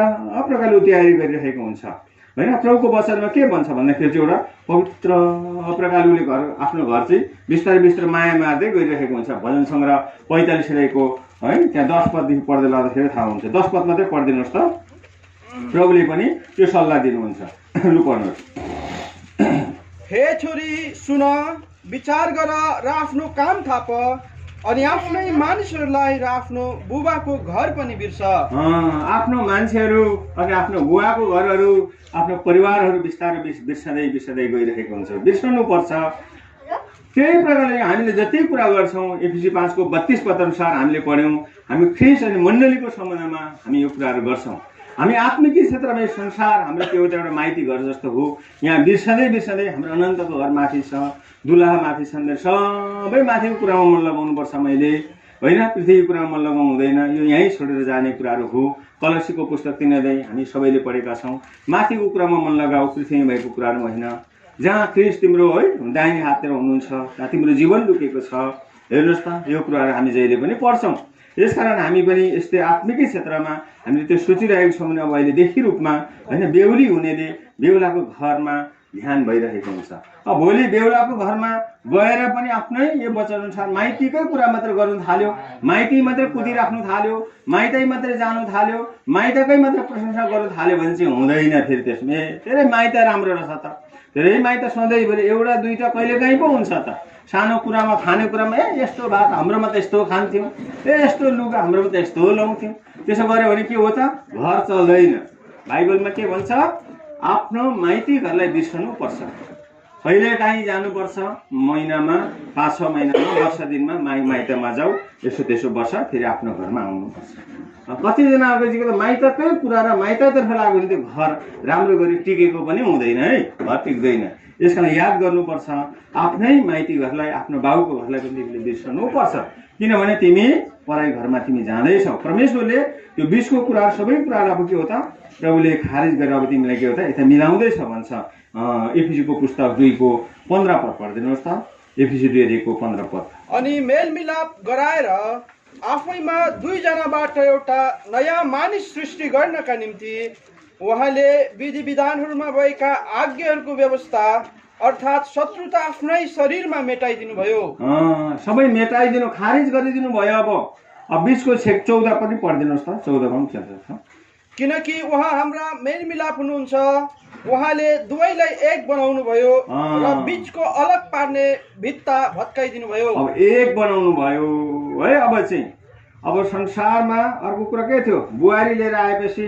प्रकारले तयारी गरिरहेको हुन्छ होइन। प्रभुको वचनमा के भन्छ भन्दाखेरि चाहिँ एउटा पवित्र प्रकारले उसले आफ्नो घर चाहिँ बिस्तारै माया मार्दै गइरहेको हुन्छ। भजन सङ्ग्रह 45 है त्यहाँ 10 पददेखि पढ्दै लाँदाखेरि थाहा हुन्छ। 10 पद मात्रै पढिदिनुहोस् त। प्रभुले पनि त्यो सल्लाह दिनुहुन्छ। लु पढ्नुहोस्। हे छोरी सुन, विचार गर र आफ्नो काम थाप, अनि आफ्नै मानिसहरूलाई र आफ्नो बुबाको घर पनि बिर्स। आफ्नो मान्छेहरू अनि आफ्नो बुवाको घरहरू, आफ्नो परिवारहरू बिस्तारै बिर्सदै बिर्सदै गइरहेको हुन्छ। बिर्सनु पर्छ। त्यही प्रकारले हामीले जति कुरा गर्छौँ, एफिसी 5 को 32 पद अनुसार हामीले पढ्यौँ, हामी ख्रिस्ट अनि मण्डलीको सम्बन्धमा हामी यो कुराहरू गर्छौँ। हामी आत्मिक क्षेत्रमा यो संसार हाम्रो त्यो एउटा माइती घर जस्तो हो। यहाँ बिर्सदै बिर्सदै हाम्रो अनन्तको घर माथि छ, दुलहा माथि छन्, सबै माथिको कुरामा मन लगाउनुपर्छ। मैले होइन, पृथ्वीको कुरामा मन लगाउनु हुँदैन। यो यहीँ छोडेर जाने कुराहरू हो। कलसीको पुस्तक 3 अध्याय हामी सबैले पढेका छौँ। माथिको कुरामा मन लगाऊ, पृथ्वीमा भएको कुराहरू होइन। जहाँ ख्रिस्ट तिम्रो है दाहिने हाततिर हुनुहुन्छ, जहाँ तिम्रो जीवन लुकेको छ, हेर्नुहोस् त, यो कुराहरू हामी जहिले पनि पढ्छौँ। यसकारण हामी पनि यस्तै आत्मिक क्षेत्रमा हामीले त्यो सोचिरहेको छौँ भने अब अहिले देखी रूपमा होइन, बेहुली हुनेले बेहुलाको घरमा ध्यान भइरहेको हुन्छ। अब भोलि बेहुलाको घरमा गएर पनि आफ्नै यो वचनअनुसार माइतीकै कुरा मात्र गर्नु थाल्यो, माइती मात्रै कुदिराख्नु थाल्यो, माइतै मात्रै जानु थाल्यो, माइतकै मात्रै प्रशंसा गर्नु थाल्यो भने चाहिँ हुँदैन। फेरि त्यसमा धेरै माइत राम्रो रहेछ त, धेरै माइत सधैँभरि एउटा दुईवटा कहिलेकाहीँ पो हुन्छ त। सानो कुरामा, खाने कुरामा यस्तो भात हाम्रोमा त यस्तो खान्थ्यौँ, यस्तो लुगा हाम्रोमा त यस्तो लाउँथ्यौँ। त्यसो गऱ्यो भने के हो त, घर चल्दैन। बाइबलमा के भन्छ, आफ्नो माइती घरलाई बिर्सनु पर्छ। कहिलेकाहीँ जानुपर्छ, महिनामा 5-6 महिनामा, वर्ष दिनमा माइतमा जाऊ, यसो त्यसो वर्ष फेरि आफ्नो घरमा आउनुपर्छ। कतिजनाहरूको त माइतकै कुरा र माइततर्फ लाग्यो भने त्यो घर राम्रो गरी टिकेको पनि हुँदैन है, घर टिक्दैन। यस कारण याद गर्नुपर्छ, आफ्नै माइती घरलाई, आफ्नो बाबुको घरलाई पनि तिमीले बिर्सनुपर्छ। किनभने तिमी पराई घरमा तिमी जाँदैछौ। परमेश्वरले त्यो बिचको कुरा, सबै कुराहरू अब के हो त, प्रभुले खारिज गरेर अब तिमीलाई के हो त, यता मिलाउँदैछ भन्छ। एफिसीको पुस्तक 2 को 15 पद पढिदिनुहोस् त। एफिसी 2 को 15 पद। अनि मेलमिलाप गराएर आफैमा दुईजनाबाट एउटा नयाँ मानिस सृष्टि गर्नका निम्ति उहाँले विधि विधानहरूमा भएका आज्ञाहरूको व्यवस्था अर्थात् शत्रुता आफ्नै शरीरमा मेटाइदिनु भयो। सबै मेटाइदिनु, खारिज गरिदिनु भयो। अब बिचको 14 पनि पढिदिनुहोस् त। 14 पनि छ। किनकि उहाँ हाम्रा मेलमिलाप हुनुहुन्छ, उहाँले दुवैलाई एक बनाउनु भयो र बिचको अलग पार्ने भित्ता भत्काइदिनु भयो। अब एक बनाउनु भयो है। अब संसारमा अर्को कुरा के थियो, बुहारी लिएर आएपछि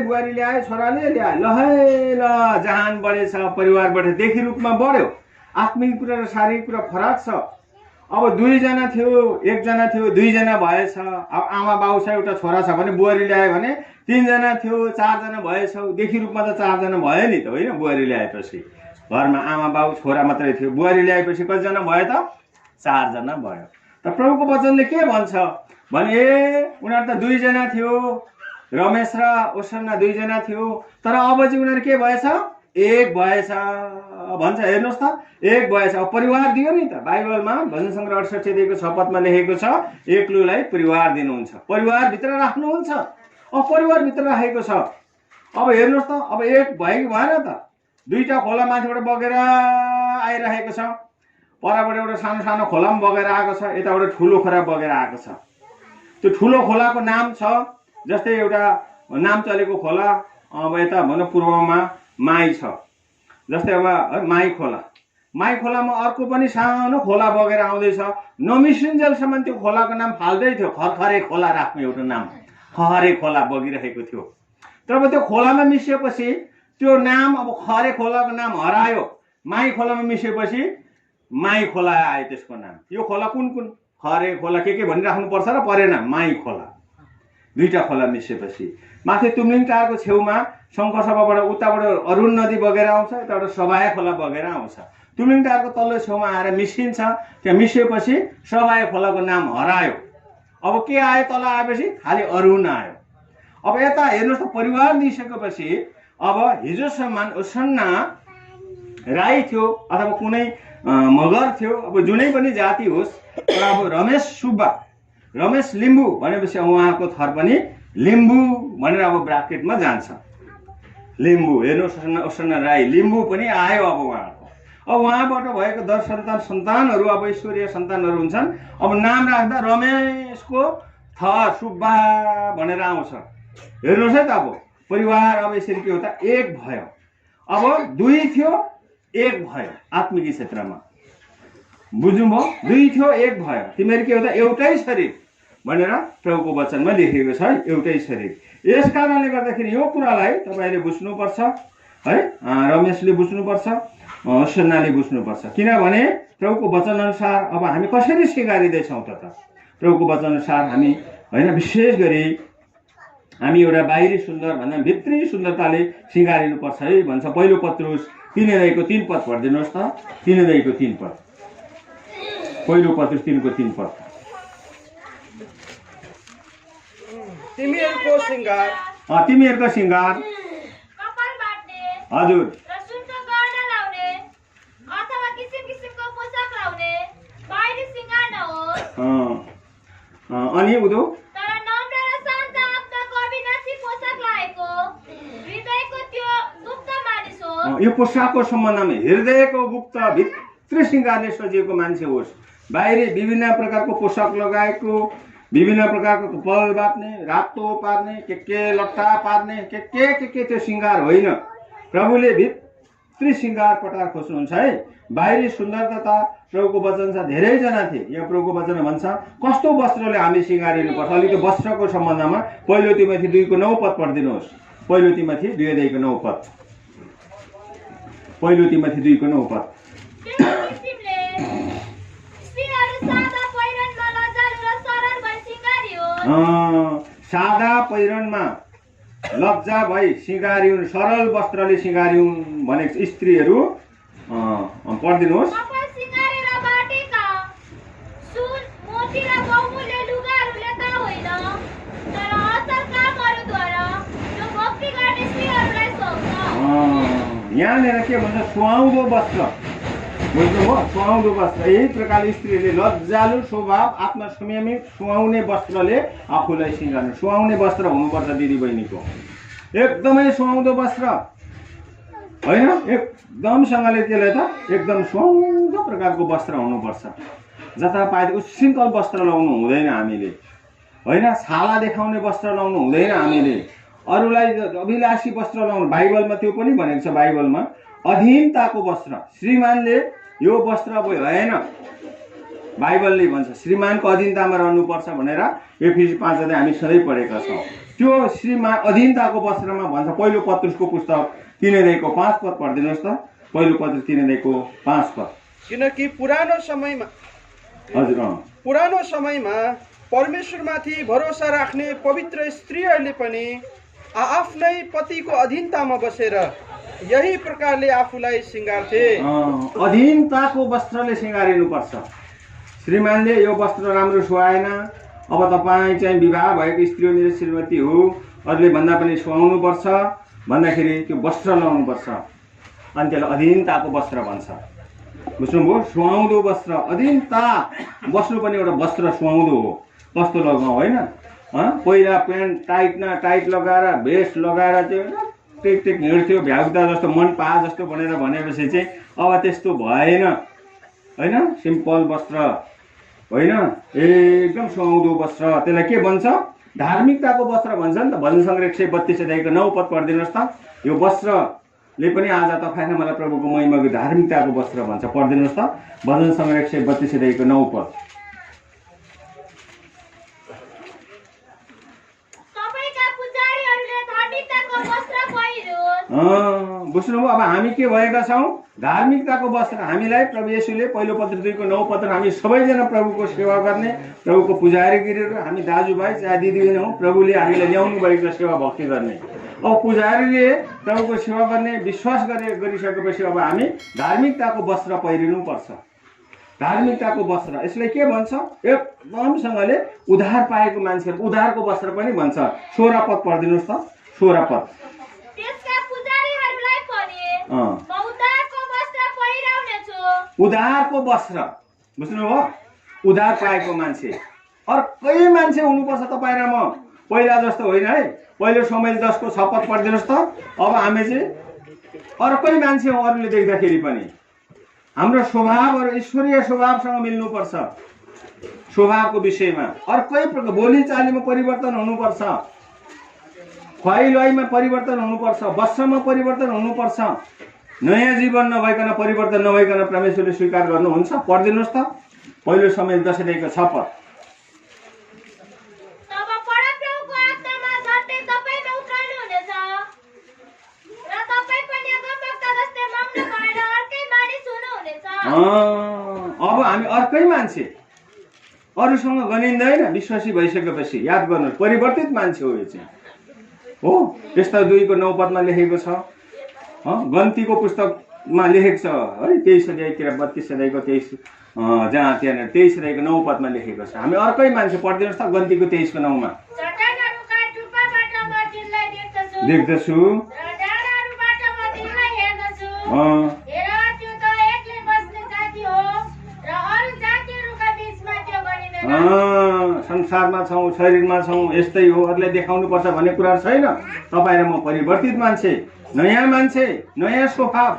बुहारी ल्यायो, छोराले ल्यायो, ल है ल, जहान बढेछ, परिवारबाट देखी रूपमा बढ्यो। आत्मिक कुरा र शारीरिक कुरा फरक छ। अब 2 जना थियो, 1 जना थियो, 2 जना भएछ। अब आमा बाउ छ, एउटा छोरा छ भने बुहारी ल्यायो भने 3 जना थियो, 4 जना भएछ। देखी रूपमा त 4 जना भयो नि त, होइन। बुहारी ल्याएपछि घरमा आमा बाउ छोरा मात्रै थियो, बुहारी ल्याएपछि कतिजना भयो त, 4 जना भयो। त प्रभुको वचनले के भन्छ भने, उनीहरू त 2 जना थियो, रमेश र ओसन्ना 2 जना थियो, तर अब चाहिँ उनीहरू के भएछ, एक भएछ भन्छ। हेर्नुहोस् त, एक भएछ। अब परिवार दियो नि त। बाइबलमा भजन सङ्ग्रह 68 अध्यायको 6 पदमा लेखेको छ, एक्लोलाई परिवार दिनुहुन्छ, परिवारभित्र राख्नुहुन्छ। अब परिवारभित्र राखेको छ। अब हेर्नुहोस् त, अब एक भयो कि भएन त। 2टा खोला माथिबाट बगेर आइरहेको छ, परबाट एउटा सानो सानो खोला पनि बगेर आएको छ, यताबाट ठुलो खोला बगेर आएको छ। त्यो ठुलो खोलाको नाम छ, जस्तै एउटा नाम चलेको खोला अब यता भनौँ पूर्वमा माई छ, जस्तै अब माई खोला। माई खोलामा अर्को पनि सानो खोला बगेर आउँदैछ। नमिसिन्जेलसम्म त्यो खोलाको नाम फाल्दै थियो, खरखरे खोला राख्ने एउटा नाम, खहरे खोला बगिरहेको थियो। तर अब त्यो खोलामा मिसिएपछि त्यो नाम, अब खहरे खोलाको नाम हरायो, माई खोलामा मिसिएपछि माई खोला आयो त्यसको नाम। यो खोला कुन कुन, खहरे खोला के भनिराख्नु पर्छ र परेन, माई खोला। 2टा खोला मिसिएपछि माथि तुमलिङ टारको छेउमा शङ्करसभाबाट उताबाट अरुण नदी बगेर आउँछ, यताबाट सभाय खोला बगेर आउँछ। तुमलिङ टारको तल्लो छेउमा आएर मिसिन्छ। त्यहाँ मिसिएपछि सभाय खोलाको नाम हरायो। अब के आयो, तल आएपछि खालि अरुण आयो। अब यता हेर्नुहोस् त, परिवार दिइसकेपछि अब हिजोसम्म ओसन्ना राई थियो अथवा कुनै मगर थियो, अब जुनै पनि जाति होस्, तर अब रमेश सुब्बा, रमेश लिम्बू भनेपछि उहाँको थर पनि लिम्बू भनेर अब ब्राकेटमा जान्छ। लिम्बू, हेर्नुहोस्, ओसन्ना राई, लिम्बू पनि आयो अब उहाँको। अब उहाँबाट भएको 10 सन्तानहरू, अब ईश्वरीय सन्तानहरू हुन्छन्। अब नाम राख्दा रमेशको थर सुब्बा भनेर आउँछ। हेर्नुहोस् है त, अब परिवार अब यसरी के हो त, एक भयो। अब 2 थियो, एक भयो आत्मिक क्षेत्रमा। बुझ्नुभयो? दुई थियो एक भयो, तिमीहरू के हुँदा एउटै शरीर भनेर प्रभुको वचनमा लेखिएको छ है, एउटै शरीर। यस कारणले गर्दाखेरि यो कुरालाई तपाईँले बुझ्नुपर्छ है, रमेशले बुझ्नुपर्छ, सन्नाले बुझ्नुपर्छ। किनभने प्रभुको वचन अनुसार अब हामी कसरी सिँगारिँदैछौँ त? प्रभुको वचन अनुसार हामी होइन, विशेष गरी हामी एउटा बाहिरी सुन्दर भन्दा भित्री सुन्दरताले सिँगारिनुपर्छ है भन्छ। पहिलो पत्रुस 3:3 पद पढिदिनुहोस् त। 3:3 पद, पहिलो पत्रुस 3:3 पद। तिमीहरूको सिंगार तिमीहरूको सिँगार कपाल बाट्ने हजुर र सुनको गहना लाउने अथवा किसिम किसिमको पोसाक लाउने बाहिरी सिंगार नहोस्, अनि उदो तर नम्र र शान्त आत्माको अविनाशी पोसाक लाएको हृदयको त्यो गुप्त मानिस हो। यो पोसाकको सम्बन्धमा हृदयको गुप्त भित्री सिँगारले सजिएको मान्छे होस्। बाहिरी विभिन्न प्रकारको पोसाक लगाएको, विभिन्न प्रकारको बल बाट्ने, रातो पार्ने, के लट्टा पार्ने, के त्यो सिँगार होइन। प्रभुले भित्री सिँगार पटार खोज्नुहुन्छ है। बाहिरी सुन्दरता प्रभुको वचन छ, धेरैजना थिए। यहाँ प्रभुको वचन भन्छ कस्तो वस्त्रले हामी सिँगारिनुपर्छ। अलिकति वस्त्रको सम्बन्धमा पहिलो तिमोथी 2:9 पद पढिदिनुहोस्। पहिलो तिमोथी 2:9 पद, पहिलो तिमोथी 2:9 पद। त्यो किसिमले स्त्रीहरू सादा पहिरनमा लज्जालु र सरल भई सिँगारियोस्। सादा पहिरनमा लज्जा भई सिँगारिउन्, सरल वस्त्रले सिँगारिउन् भनेको स्त्रीहरू पढिदिनुहोस्। कपाल सिँगारेर बाटेका सुन, मोती र बहुमूल्य लुगाहरू लेखा होइन, तर असल कामहरूद्वारा जो भक्ति गर्ने स्त्रीहरूलाई सुहाउँछ। यहाँनिर के भन्छ? सुहाउँदो वस्त्र। बुझ्नुभयो? सुहाउँदो वस्त्र। यही प्रकारले स्त्रीले लज्जालु स्वभाव, आत्मसंयमी सुहाउने वस्त्रले आफूलाई सिँगार्नु। सुहाउने वस्त्र हुनुपर्छ दिदी बहिनीको, एकदमै सुहाउँदो वस्त्र होइन, एकदमसँगले त्यसलाई त एकदम सुहाउँदो प्रकारको वस्त्र हुनुपर्छ। जता पाए उसिङ्कल वस्त्र लाउनु हुँदैन हामीले होइन, छाला देखाउने वस्त्र लाउनु हुँदैन हामीले, अरूलाई अभिलाषी वस्त्र लाउनु। बाइबलमा त्यो पनि भनेको छ, बाइबलमा अधीनताको वस्त्र। श्रीमानले यो वस्त्र भएन, बाइबलले भन्छ श्रीमानको अधीनतामा रहनुपर्छ भनेर। एफिसी 5 अध्याय हामी सधैँ पढेका छौँ। त्यो श्रीमान अधीनताको वस्त्रमा भन्छ। पहिलो पत्रुसको पुस्तक 3:5 पद पढिदिनुहोस् त। पहिलो पत्रुस 3:5 पद। किनकि पुरानो समयमा हजुर पुरानो समयमा परमेश्वरमाथि भरोसा राख्ने पवित्र स्त्रीहरूले पनि आफ्नै पतिको अधीनतामा बसेर यही प्रकारले आफूलाई सिँगार्थे। अधीनताको वस्त्रले सिँगारिनुपर्छ। श्रीमानले यो वस्त्र राम्रो सुहाएन, अब तपाईँ चाहिँ विवाह भएको स्त्री हो, मेरो श्रीमती हो, अरूले भन्दा पनि सुहाउनुपर्छ भन्दाखेरि त्यो वस्त्र लाउनुपर्छ, अनि त्यसलाई अधीनताको वस्त्र भन्छ। बुझ्नुभयो? सुहाउँदो वस्त्र, अधीनता बस्नु पनि एउटा वस्त्र सुहाउँदो हो। कस्तो लगाउँ होइन, पहिला पेन्ट टाइट न टाइट लगाएर भेस्ट लगाएर चाहिँ टेक हिँड्थ्यो, भ्याउता जस्तो मन पा जस्तो भनेपछि चाहिँ अब त्यस्तो भएन होइन। सिम्पल वस्त्र होइन, एकदम सुहाउँदो वस्त्र, त्यसलाई के भन्छ? धार्मिकताको वस्त्र भन्छ नि त। भजन सङ्ग्रह 132 अध्यायको 9 पद पढिदिनुहोस् त। यो वस्त्रले पनि आज तपाईँलाई मलाई प्रभुको महिमाको धार्मिकताको वस्त्र भन्छ। पढिदिनुहोस् त, भजन सङ्ग्रह 132 अध्यायको 9 पद। बुझ्नुभयो? अब हामी के भएका छौँ? धार्मिकताको वस्त्र हामीलाई प्रभु येशूले पहिलो पत्र 2:9 पत्र हामी सबैजना प्रभुको सेवा गर्ने, प्रभुको पुजारीगिरीहरू, हामी दाजुभाइ चाहे दिदीबहिनी हौँ, प्रभुले हामीलाई ल्याउनु भएको सेवा भक्ति गर्ने। अब पुजारीले प्रभुको सेवा गर्ने विश्वास गरिसकेपछि अब हामी धार्मिकताको वस्त्र पहिरिनुपर्छ। धार्मिकताको वस्त्र, यसलाई के भन्छ? एकदमसँगले उद्धार पाएको मान्छेहरू उद्धारको वस्त्र पनि भन्छ। 16 पद पढिदिनुहोस् त। 16 पद। उद्धारको वस्त्र, बुझ्नुभयो? उद्धार पाएको मान्छे, अर्कै मान्छे हुनुपर्छ तपाईँ र म, पहिला जस्तो होइन है। पहिलो समय 10 को 6 पद पढिदिनुहोस् त। अब हामी चाहिँ अर्कै मान्छे हौँ, अरूले देख्दाखेरि पनि हाम्रो स्वभावहरू ईश्वरीय स्वभावसँग मिल्नुपर्छ। स्वभावको विषयमा अर्कै प्रकार बोलीचालीमा परिवर्तन हुनुपर्छ, खुवाइलुवाइमा परिवर्तन हुनुपर्छ, वस्त्रमा परिवर्तन हुनुपर्छ, नयाँ जीवन नभइकन, परिवर्तन नभइकन परमेश्वरले स्वीकार गर्नुहुन्छ? पढिदिनुहोस् त पहिलो समय 10:2 6 तब परमप्रभुको आत्मा झट्टै तपाईँमा उत्रल्नुहुनेछ र तपाईँ पनि अगमवक्ता जस्तै मग्न भएर अर्कै मानिस हुनुहुनेछ। अब हामी अर्कै मान्छे, अरूसँग गनिँदैन। विश्वासी भइसकेपछि याद गर्नुहोस्, परिवर्तित मान्छे हो यो चाहिँ हो। यस्ता 2:9 लेखेको छ, गन्तीको पुस्तकमा लेखेको छ है, 23 अध्यायतिर 32 अध्यायको 23 जहाँ त्यहाँनिर 23 अध्यायको 9 लेखेको छ। हामी अर्कै मान्छे। पढिदिनुहोस् त गन्तीको 23:9 चट्टानहरूका टुप्पाबाट म तिनलाई देख्दछु देख्दछु र डाँडाहरूबाट म तिनलाई हेर्दछु। हेर, त्यो त एक्लै बस्ने जाति हो र अरू जातिहरूका बीचमा त्यो गरिँदैन। संसारमा छौँ, शरीरमा छौँ, यस्तै हो, अरूलाई देखाउनु पर्छ भन्ने कुरा छैन। तपाईँ र म परिवर्तित मान्छे, नयाँ मान्छे, नयाँ स्वभाव,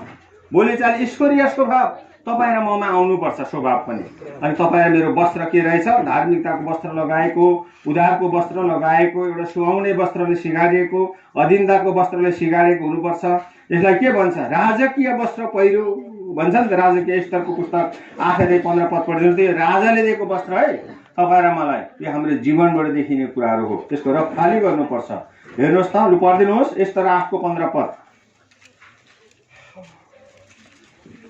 बोलीचाली ईश्वरीय स्वभाव तपाईँ र ममा आउनुपर्छ, स्वभाव पनि। अनि तपाईँ र मेरो वस्त्र के रहेछ? धार्मिकताको वस्त्र लगाएको, उधारको वस्त्र लगाएको, एउटा सुहाउने वस्त्रले सिगारिएको, अधीनताको वस्त्रले सिगारेको हुनुपर्छ। यसलाई के भन्छ? राजकीय वस्त्र पहिरो भन्छ नि त। राजकीय स्तरको पुस्तक 8:15 पढिदिनु। त्यो राजाले दिएको वस्त्र है तपाईँ र मलाई। यो हाम्रो जीवनबाट देखिने कुराहरू हो, त्यसको रखवाली गर्नुपर्छ। हेर्नुहोस् त, लु पढिदिनुहोस्। स्तर 8:15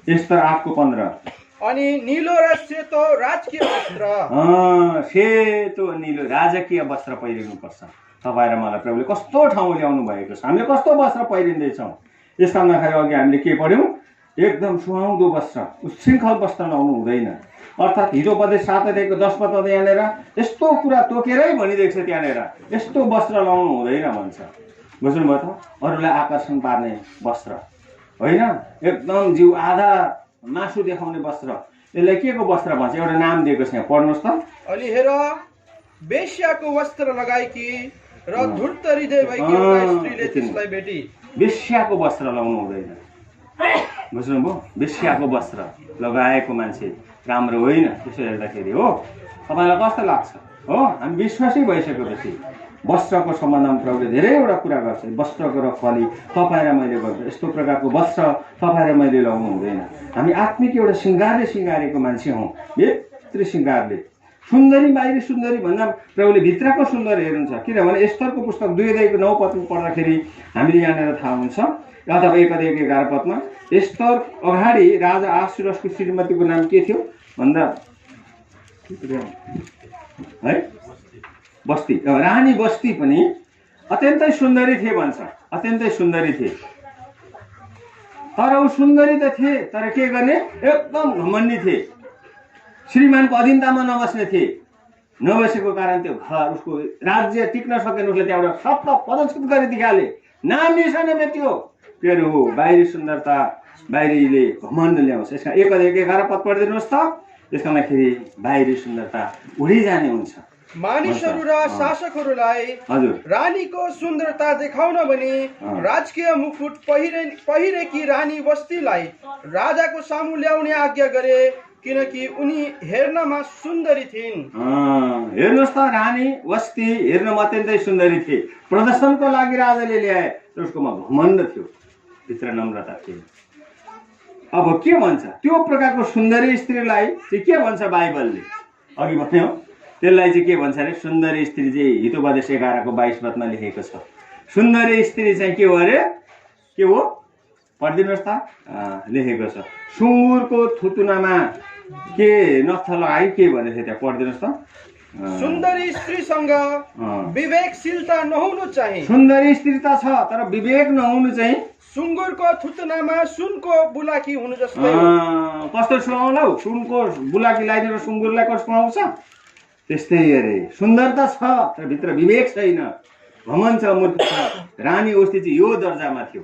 स्तर 8:15 अनि निलो र सेतो राजकीय वस्त्र, सेतो निलो राजकीय वस्त्र पहिरिनुपर्छ। तपाईँ र मलाई प्रभुले कस्तो ठाउँमा ल्याउनु भएको छ, हामीले कस्तो वस्त्र पहिरिँदैछौँ। यसका नखाइ अघि हामीले के पढ्यौँ? एकदम सुहाउँदो वस्त्र, उच्छृङ्खल वस्त्र लाउनु हुँदैन। अर्थात् हिजोपदेश 7:10 यहाँनिर यस्तो कुरा तोकेरै भनिदिएको छ, त्यहाँनिर यस्तो वस्त्र लाउनु हुँदैन भन्छ। बुझ्नुभयो त? अरूलाई आकर्षण पार्ने वस्त्र होइन, एकदम जिउ आधा मासु देखाउने वस्त्र। यसलाई के को वस्त्र भन्छ? एउटा नाम दिएको छ, यहाँ पढ्नुहोस् त। अनि हेर, वेश्याको वस्त्र लगाएकी र धूर्त हृदय भएकी एउटा स्त्रीले त्यसलाई भेटी। वेश्याको वस्त्र लाउनु हुँदैन। बुझ्नुभयो? वेश्याको वस्त्र लगाएको मान्छे राम्रो होइन। त्यसो हेर्दाखेरि हो, तपाईँलाई कस्तो लाग्छ? हो, हामी विश्वासी भइसकेपछि वस्त्रको सम्बन्धमा प्रभुले धेरैवटा कुरा गर्छ। वस्त्रको रखवाली तपाईँ र मैले गर्छ। यस्तो प्रकारको वस्त्र तपाईँ र मैले लाउनु हुँदैन। हामी आत्मिक एउटा सिँगारले सिँगारेको मान्छे हौँ, भित्री सिँगारले। सुन्दरी बाहिरी सुन्दरी भन्दा प्रभुले भित्रको सुन्दर हेर्नुहुन्छ। किनभने स्तरको पुस्तक 2:9 पढ्दाखेरि हामीले यहाँनिर थाहा हुन्छ, अथवा 1:11 स्तर अगाडि राजा आशुरसको श्रीमतीको नाम के थियो भन्दा है, बस्ती, रानी बस्ती पनि अत्यन्तै सुन्दरी थिए भन्छ। अत्यन्तै सुन्दरी थिए, तर ऊ सुन्दरी त थिए, तर के गर्ने? एकदम घमण्डी थिए। श्रीमानको अधीनतामा नबस्ने थिए। नबसेको कारण त्यो घर, उसको राज्य टिक्न सकेन। उसले त्यहाँबाट सत्ता पदच्युत गरिदिहाले, नाम निशाना मेट्यो। फेरि हो बाहिरी सुन्दरता, बाहिरीले घमण्ड ल्याउँछ। यसमा 1:11 पढिदिनुहोस् त। त्यसका लागि बाहिरी सुन्दरता उडिजाने हुन्छ। मानिसहरू र शासकहरूलाई हजुर रानीको सुन्दरता देखाउन भनी राजकीय मुकुट पहिरेकी रानी बस्तीलाई राजाको सामु ल्याउने आज्ञा गरे, किनकि उनी हेर्नमा सुन्दरी थिइन्। हेर्नुहोस् त, रानी बस्ती हेर्नमा अत्यन्तै सुन्दरी थिए। प्रदर्शनको लागि राजाले ल्याए, उसकोमा घमण्ड थियो, भित्र नम्रता थियो। अब के भन्छ? त्यो प्रकारको सुन्दरी स्त्रीलाई चाहिँ के भन्छ बाइबलले? अघि भन्यो त्यसलाई चाहिँ के भन्छ अरे? सुन्दरी स्त्री चाहिँ हितोपदेश 11:22 लेखेको छ। सुन्दरी स्त्री चाहिँ के हो अरे? के हो? पढिदिनुहोस् त। लेखेको छ, सुँगुरको थुतुनामा के नथ लगाई के भनेको थियो त्यहाँ, पढिदिनुहोस् त। सुन्दरी स्त्रीसँग विवेकशीलता नहुनु चाहिँ। सुन्दरी स्त्री त छ, तर विवेक नहुनु चाहिँ सुँगुरको थुतुनामा सुनको बुलाकी हुनु जस्तै। कस्तो सुहाउँला हौ, सुनको बुलाकी लगाइदिएर सुँगुरलाई कस्तो सुहाउँछ? त्यस्तै अरे। सुन्दर त छ, तर भित्र विवेक छैन, घमण्ड छ, मूर्ख छ। रानी बस्ती चाहिँ यो दर्जामा थियो।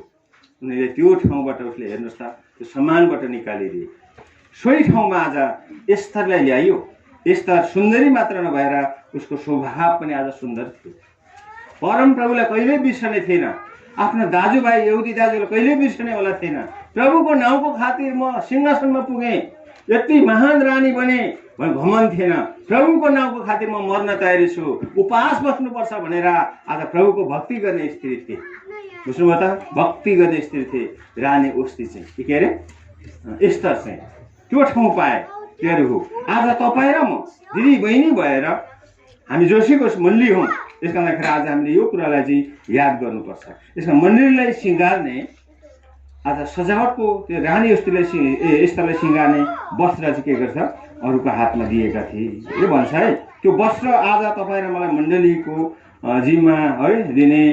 उनीहरूले त्यो ठाउँबाट उसले हेर्नुहोस् त, त्यो सम्मानबाट निकालिदिए। सोही ठाउँमा आज एस्तरलाई ल्याइयो। एस्तर सुन्दरी मात्र नभएर उसको स्वभाव पनि आज सुन्दर थियो। परम प्रभुलाई कहिल्यै बिर्सने थिएन। आफ्नो दाजुभाइ यहुदी दाजुलाई कहिल्यै बिर्सने वाला थिएन। प्रभुको नाउँको खातिर म सिंहासनमा पुगेँ, यति महान रानी बने भने घमन थिएन। प्रभुको नाउँको खातिर म मर्न तयारी छु, उपवास बस्नुपर्छ भनेर आज प्रभुको भक्ति गर्ने स्त्री थिए। बुझ्नुभयो त? भक्ति गर्ने स्त्री थिए रानी उस्ती चाहिँ, के अरे एस्तर चाहिँ त्यो ठाउँ पाए। त्योहरू हो आज तपाईँ र म दिदी बहिनी भएर हामी जोशीको मण्डली हौँ। त्यस कारणखेरि आज हामीले यो कुरालाई चाहिँ याद गर्नुपर्छ। यसमा मण्डलीलाई सिँगार्ने आज सजावटको त्यो रानी एस्तरलाई सिँगार्ने वस्त्र चाहिँ के गर्छ अरूको हातमा दिएका थिए यो भन्छ है। त्यो वस्त्र आज तपाईँ र मलाई मण्डलीको जिम्मा है दिने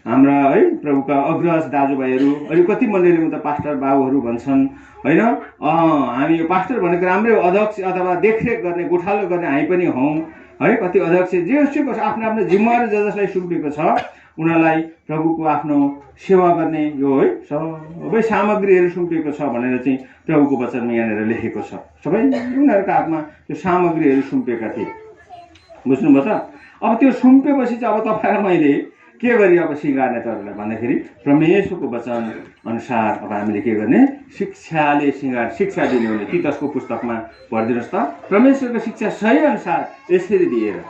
हाम्रा है प्रभुका अग्रज दाजुभाइहरू, अहिले कति मण्डलीमा त पास्टर बाबुहरू भन्छन् होइन। हामी यो पास्टर भनेको राम्रै अध्यक्ष अथवा देखरेख गर्ने गोठालो गर्ने हामी पनि हौँ है। कति अध्यक्ष जे जसको आफ्नो आफ्नो जिम्मेवारी जसलाई सुम्पिएको छ उनीहरूलाई प्रभुको आफ्नो सेवा गर्ने यो है सबै सामग्रीहरू सुम्पिएको छ भनेर चाहिँ प्रभुको वचनमा यहाँनिर लेखेको छ। सबै उनीहरूको हातमा त्यो सामग्रीहरू सुम्पिएका थिए। बुझ्नुभयो त? अब त्यो सुम्पेपछि चाहिँ अब तपाईँ र मैले के गरी अब सिँगार्ने तहरूलाई भन्दाखेरि परमेश्वरको वचन अनुसार अब हामीले के गर्ने शिक्षाले शिक्षा दिने हो भने तीतसको पुस्तकमा पढिदिनुहोस् त। परमेश्वरको शिक्षा सही अनुसार यसरी दिएर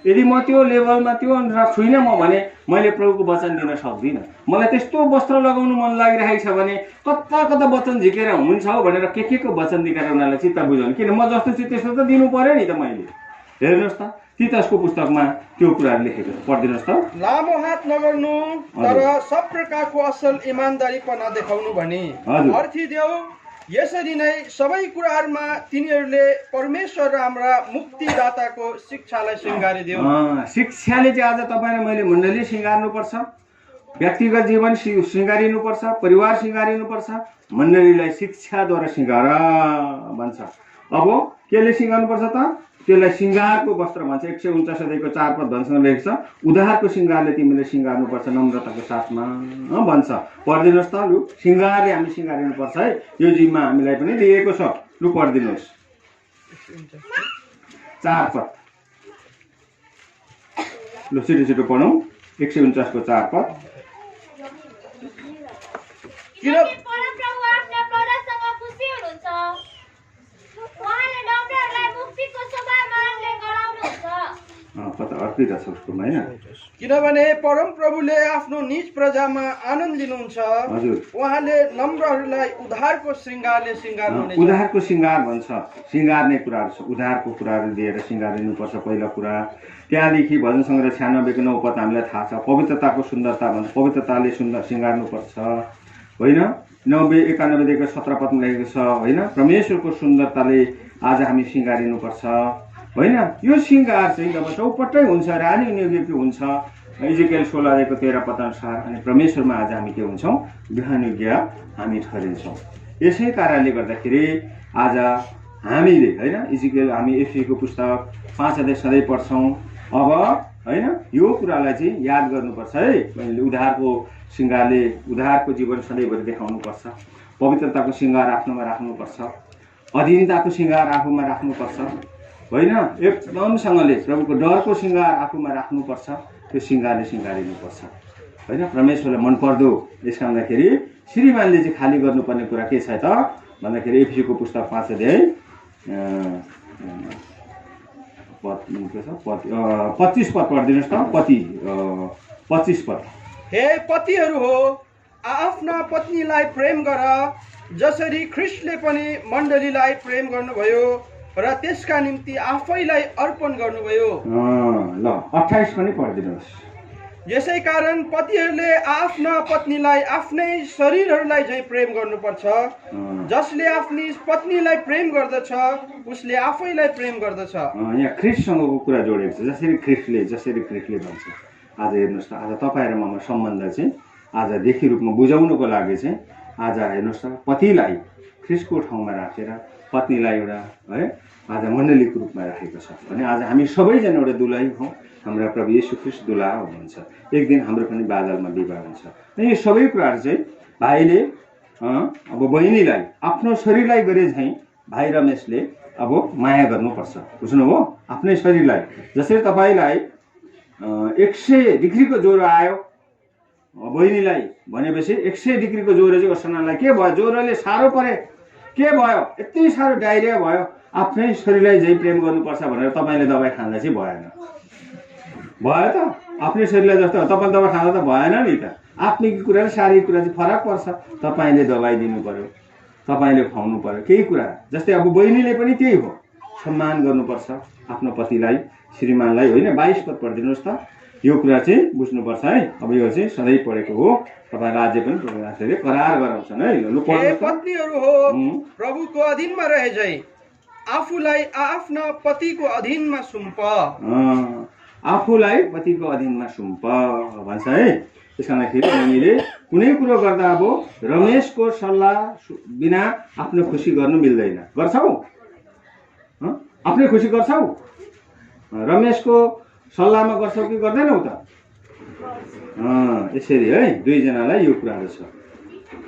यदि म त्यो लेभलमा त्यो अनुसार छुइनँ म भने मैले प्रभुको वचन दिन सक्दिनँ। मलाई त्यस्तो वस्त्र लगाउनु मन लागिरहेको छ भने कता कता वचन झिकेर हुन्छ हो भनेर के को वचन दिएर उनीहरूलाई चित्त बुझाउनु, किन म जस्तो छु त्यस्तो त दिनु पर्यो नि त मैले। हेर्नुहोस् त तीतसको पुस्तकमा त्यो कुराहरू लेखेको छ, पढिदिनुहोस् त। लामो हात नगर्नु तर सब प्रकारको असल इमान्दारीपना देखाउनु भनी अर्थी देऊ। यसरी नै सबै कुराहरूमा तिनीहरूले परमेश्वर र हाम्रा मुक्तिदाताको शिक्षालाई सिँगारिदेऊ। शिक्षाले चाहिँ आज तपाईँ र मैले मण्डली सिँगार्नुपर्छ, व्यक्तिगत जीवन सिँगारिनुपर्छ, परिवार सिँगारिनुपर्छ, मण्डलीलाई शिक्षाद्वारा सिँगार भन्छ। अब केले सिँगार्नुपर्छ त? त्यसलाई सिँगारको वस्त्र भन्छ। 149 अध्यायको 4 पद भन्सँग लेखेको छ, उद्धारको सिँगारले तिमीले सिँगार्नुपर्छ नम्रताको साथमा भन्छ। पढिदिनुहोस् त लु, सिँगारले हामी सिँगारिनुपर्छ है, यो जिम्मा हामीलाई पनि दिएको छ। लु पढिदिनुहोस् 4 पद। लु छिटो पढौँ 149 को 4 पद। परमप्रभु आफ्ना प्रजासँग खुसी हुनुहुन्छ, उहाँले नम्रहरूलाई मुक्तिको शोभामानले गराउनुहुन्छ। अर्पित छ उसकोमा हैन। किनभने परमप्रभुले आफ्नो निज प्रजामा आनन्द लिनुहुन्छ। हजुर, उहाँले नम्रहरूलाई उद्धारको श्रृङ्गारले सिँगार्नुहुनेछ। उद्धारको श्रृङ्गार भन्छ, सिँगार्ने कुराहरू छ, उद्धारको कुराहरू दिएर सिँगारिनुपर्छ पहिलो कुरा। त्यहाँदेखि भजन सङ्ग्रह 96 को 9 पद हामीलाई थाहा छ, पवित्रताको सुन्दरता भन्छ, पवित्रताले सुन्दर सिँगार्नुपर्छ होइन। 90 91 देखिको 17 पदमा लेखेको छ होइन, परमेश्वरको सुन्दरताले आज हामी सिँगारिनुपर्छ होइन। यो सिँगार चाहिँ जब चौपट्टै हुन्छ, रानी नियुक्त हुन्छ, इजेकियल 16 अध्यायको 13 पद अनुसार, अनि परमेश्वरमा आज हामी के हुन्छौँ ग्रहण योग्य हामी ठहरिन्छौँ। यसै कारणले गर्दाखेरि आज हामीले होइन इजेकियल हामी एफसीको पुस्तक 5 अध्याय सधैँ पढ्छौँ। अब होइन यो कुरालाई चाहिँ याद गर्नुपर्छ है, उद्धारको सिँगारले उद्धारको जीवन सधैँभरि देखाउनुपर्छ, पवित्रताको सिँगार आफ्नोमा राख्नुपर्छ, अधीनताको सिँगार आफूमा राख्नुपर्छ होइन, एकदमसँगले प्रभुको डरको सिँगार आफूमा राख्नुपर्छ। त्यो सिँगारले सिँगारिनुपर्छ होइन, परमेश्वरलाई मनपर्दो। यसका भन्दाखेरि श्रीमानले चाहिँ खाली गर्नुपर्ने कुरा के छ त भन्दाखेरि एफसीको पुस्तक 5 अध्याय 25 पद पढिदिनुहोस् त। 25 पद। हे पतिहरू हो, आफ्ना पत्नीलाई प्रेम गर जसरी ख्रिस्टले पनि मण्डलीलाई प्रेम गर्नुभयो र त्यसका निम्ति आफैलाई अर्पण गर्नुभयो। ल 28 पनि पढिदिनुहोस्। यसै कारण पतिहरूले आफ्ना पत्नीलाई आफ्नै शरीरहरूलाई झैँ प्रेम गर्नुपर्छ। जसले आफ्नी पत्नीलाई प्रेम गर्दछ उसले आफैलाई प्रेम गर्दछ। यहाँ ख्रिस्टसँगको कुरा जोडेको छ, जसरी ख्रिस्टले भन्छ। आज हेर्नुहोस् त, आज तपाईँ र ममा सम्बन्ध चाहिँ आज देखी रूपमा बुझाउनुको लागि चाहिँ आज हेर्नुहोस् त, पतिलाई ख्रिस्टको ठाउँमा राखेर पत्नीलाई एउटा है आज मण्डलीको रूपमा राखेको छ भने आज हामी सबैजना एउटा दुलही हौँ, हाम्रा प्रभु येशू ख्रिस्ट दुलहा हुनुहुन्छ। एक दिन हाम्रो पनि बादलमा विवाह हुन्छ। यो सबै कुराहरू चाहिँ भाइले अब बहिनीलाई आफ्नो शरीरलाई गरे झैँ भाइ रमेशले अब माया गर्नुपर्छ। बुझ्नुभयो? आफ्नै शरीरलाई, जसरी तपाईँलाई 100 डिग्रीको ज्वरो आयो बहिनीलाई भनेपछि 100 डिग्रीको ज्वरो चाहिँ असनालाई के भयो, ज्वरोले साह्रो परे के भयो यति साह्रो डाइरिया भयो आफ्नै शरीरलाई जै प्रेम गर्नुपर्छ भनेर तपाईँले दबाई खाँदा चाहिँ भएन भयो त आफ्नै शरीरलाई जस्तो तपाईँले दबाई खाँदा त भएन नि त आफ्नै कुरा र शारीरिक कुरा चाहिँ फरक पर्छ तपाईँले दबाई दिनु पर्यो तपाईँले खुवाउनु पर्यो केही कुरा जस्तै अब बहिनीले पनि त्यही हो सम्मान गर्नुपर्छ आफ्नो पतिलाई श्रीमानलाई होइन 22 पद पढिदिनुहोस् त यो कुरा चाहिँ बुझ्नुपर्छ है अब यो चाहिँ सधैँ पढेको हो तपाईँ राज्य पनि प्रभुले करार गराउँछन् है लु हे पढ्नुहोस् त पत्नीहरू हो प्रभुको अधीनमा रहे झै आफूलाई आफ्ना पतिको अधीनमा सुम्प आफूलाई पतिको अधीनमा सुम्प भन्छ है त्यस कारणखेरि हामीले कुनै कुरो गर्दा अब रमेशको सल्लाह बिना आफ्नो खुसी गर्नु मिल्दैन गर्छौ आफ्नै खुसी गर्छौ रमेशको सल्लाहमा गर्छौ कि गर्दैनौ त यसरी है दुईजनालाई यो कुराहरू छ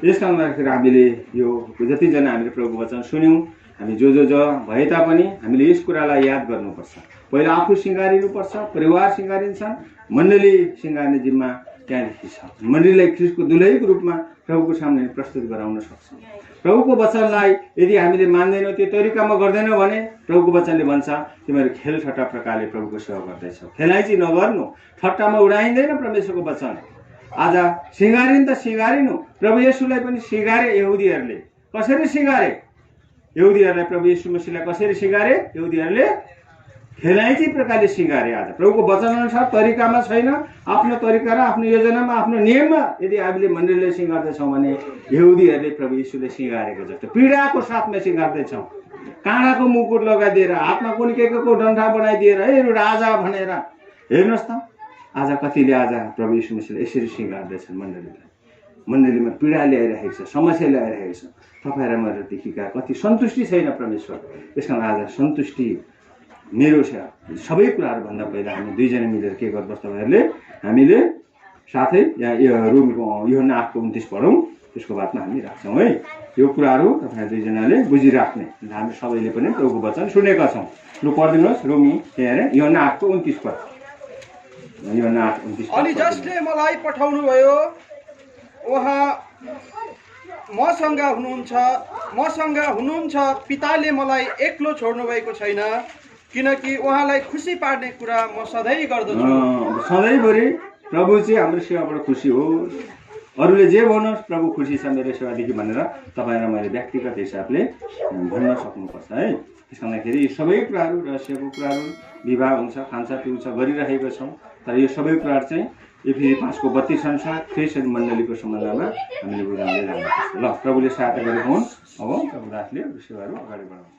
यस कारणले हामीले यो जतिजना हामीले प्रभु वचन सुन्यौँ हामी जो भए तापनि हामीले यस कुरालाई याद गर्नुपर्छ पहिला आफू सिँगारिनुपर्छ परिवार सिँगारिन्छन् मण्डली सिँगार्ने जिम्मा त्यहाँदेखि छ मण्डलीलाई ख्रिस्टको दुलहीको रूपमा प्रभुको सामने प्रस्तुत गराउन सक्छौँ प्रभुको वचनलाई यदि हामीले मान्दैनौँ त्यो तरिकामा गर्दैनौँ भने प्रभुको वचनले भन्छ तिमीहरू खेल ठट्टा प्रकारले प्रभुको सेवा गर्दैछौ खेलाइ चाहिँ नगर्नु ठट्टामा उडाइँदैन परमेश्वरको वचन आज सिँगारिनु त सिँगारिनु प्रभु येशूलाई पनि सिँगारे यहुदीहरूले कसरी सिँगारे यहुदीहरूलाई प्रभु येशू मसीहलाई कसरी सिँगारे यहुदीहरूले खेलाइची प्रकारले सिँगारे आज प्रभुको वचनअनुसार तरिकामा छैन आफ्नो तरिका र आफ्नो योजनामा आफ्नो नियममा यदि हामीले मण्डलीलाई सिँगार्दैछौँ भने यहुदीहरूले प्रभु येशूले सिँगारेको जस्तो पीडाको साथमा सिँगार्दैछौँ काँडाको मुकुट लगाइदिएर हातमा कुनै केको डन्ठा बनाइदिएर हे राजा भनेर हेर्नुहोस् त आज कतिले आज प्रभु येशू मसीहले यसरी सिँगार्दैछन् मण्डलीलाई मण्डलीमा पीडा ल्याइरहेको छ समस्या ल्याइरहेको छ तपाईँ र मेरो देखिका कति सन्तुष्टि छैन परमेश्वर त्यस कारण आज सन्तुष्टि मेरो सबै कुराहरू भन्दा पहिला हामी दुईजना मिलेर के गर्नुपर्छ तपाईँहरूले हामीले साथै यहाँ रोमीको यूहन्ना 8:29 पढौँ त्यसको बादमा हामी राख्छौँ है यो कुराहरू तपाईँ दुईजनाले बुझिराख्ने हामी सबैले पनि प्रभुको वचन सुनेका छौँ लु पढिदिनुहोस् रोमी यूहन्ना 8:29 पद यूहन्ना 8:29 अनि जसले मलाई पठाउनु भयो उहाँ मसँग हुनुहुन्छ पिताले मलाई एक्लो छोड्नु भएको छैन किनकि उहाँलाई खुसी पार्ने कुरा म सधैँ गर्दछु सधैँभरि प्रभु चाहिँ हाम्रो सेवाबाट खुसी हो अरूले जे भन्नुहोस् प्रभु खुसी छ मेरो सेवादेखि भनेर तपाईँ र मैले व्यक्तिगत हिसाबले भन्न सक्नुपर्छ है त्यस कारणखेरि यी सबै कुराहरू रहस्यको कुराहरू विवाह हुन्छ खान्छ पिउँछ गरिरहेको छौँ तर यो सबै कुराहरू चाहिँ एफिसी 5:32 अनुसार ख्रिस्ट अनि मण्डलीको सम्बन्धमा हामीले बुझाउँदै जानुपर्छ ल प्रभुले सहायता गरेको हुन् अब प्रभु दासले सेवाहरू अगाडि बढाउँछन्।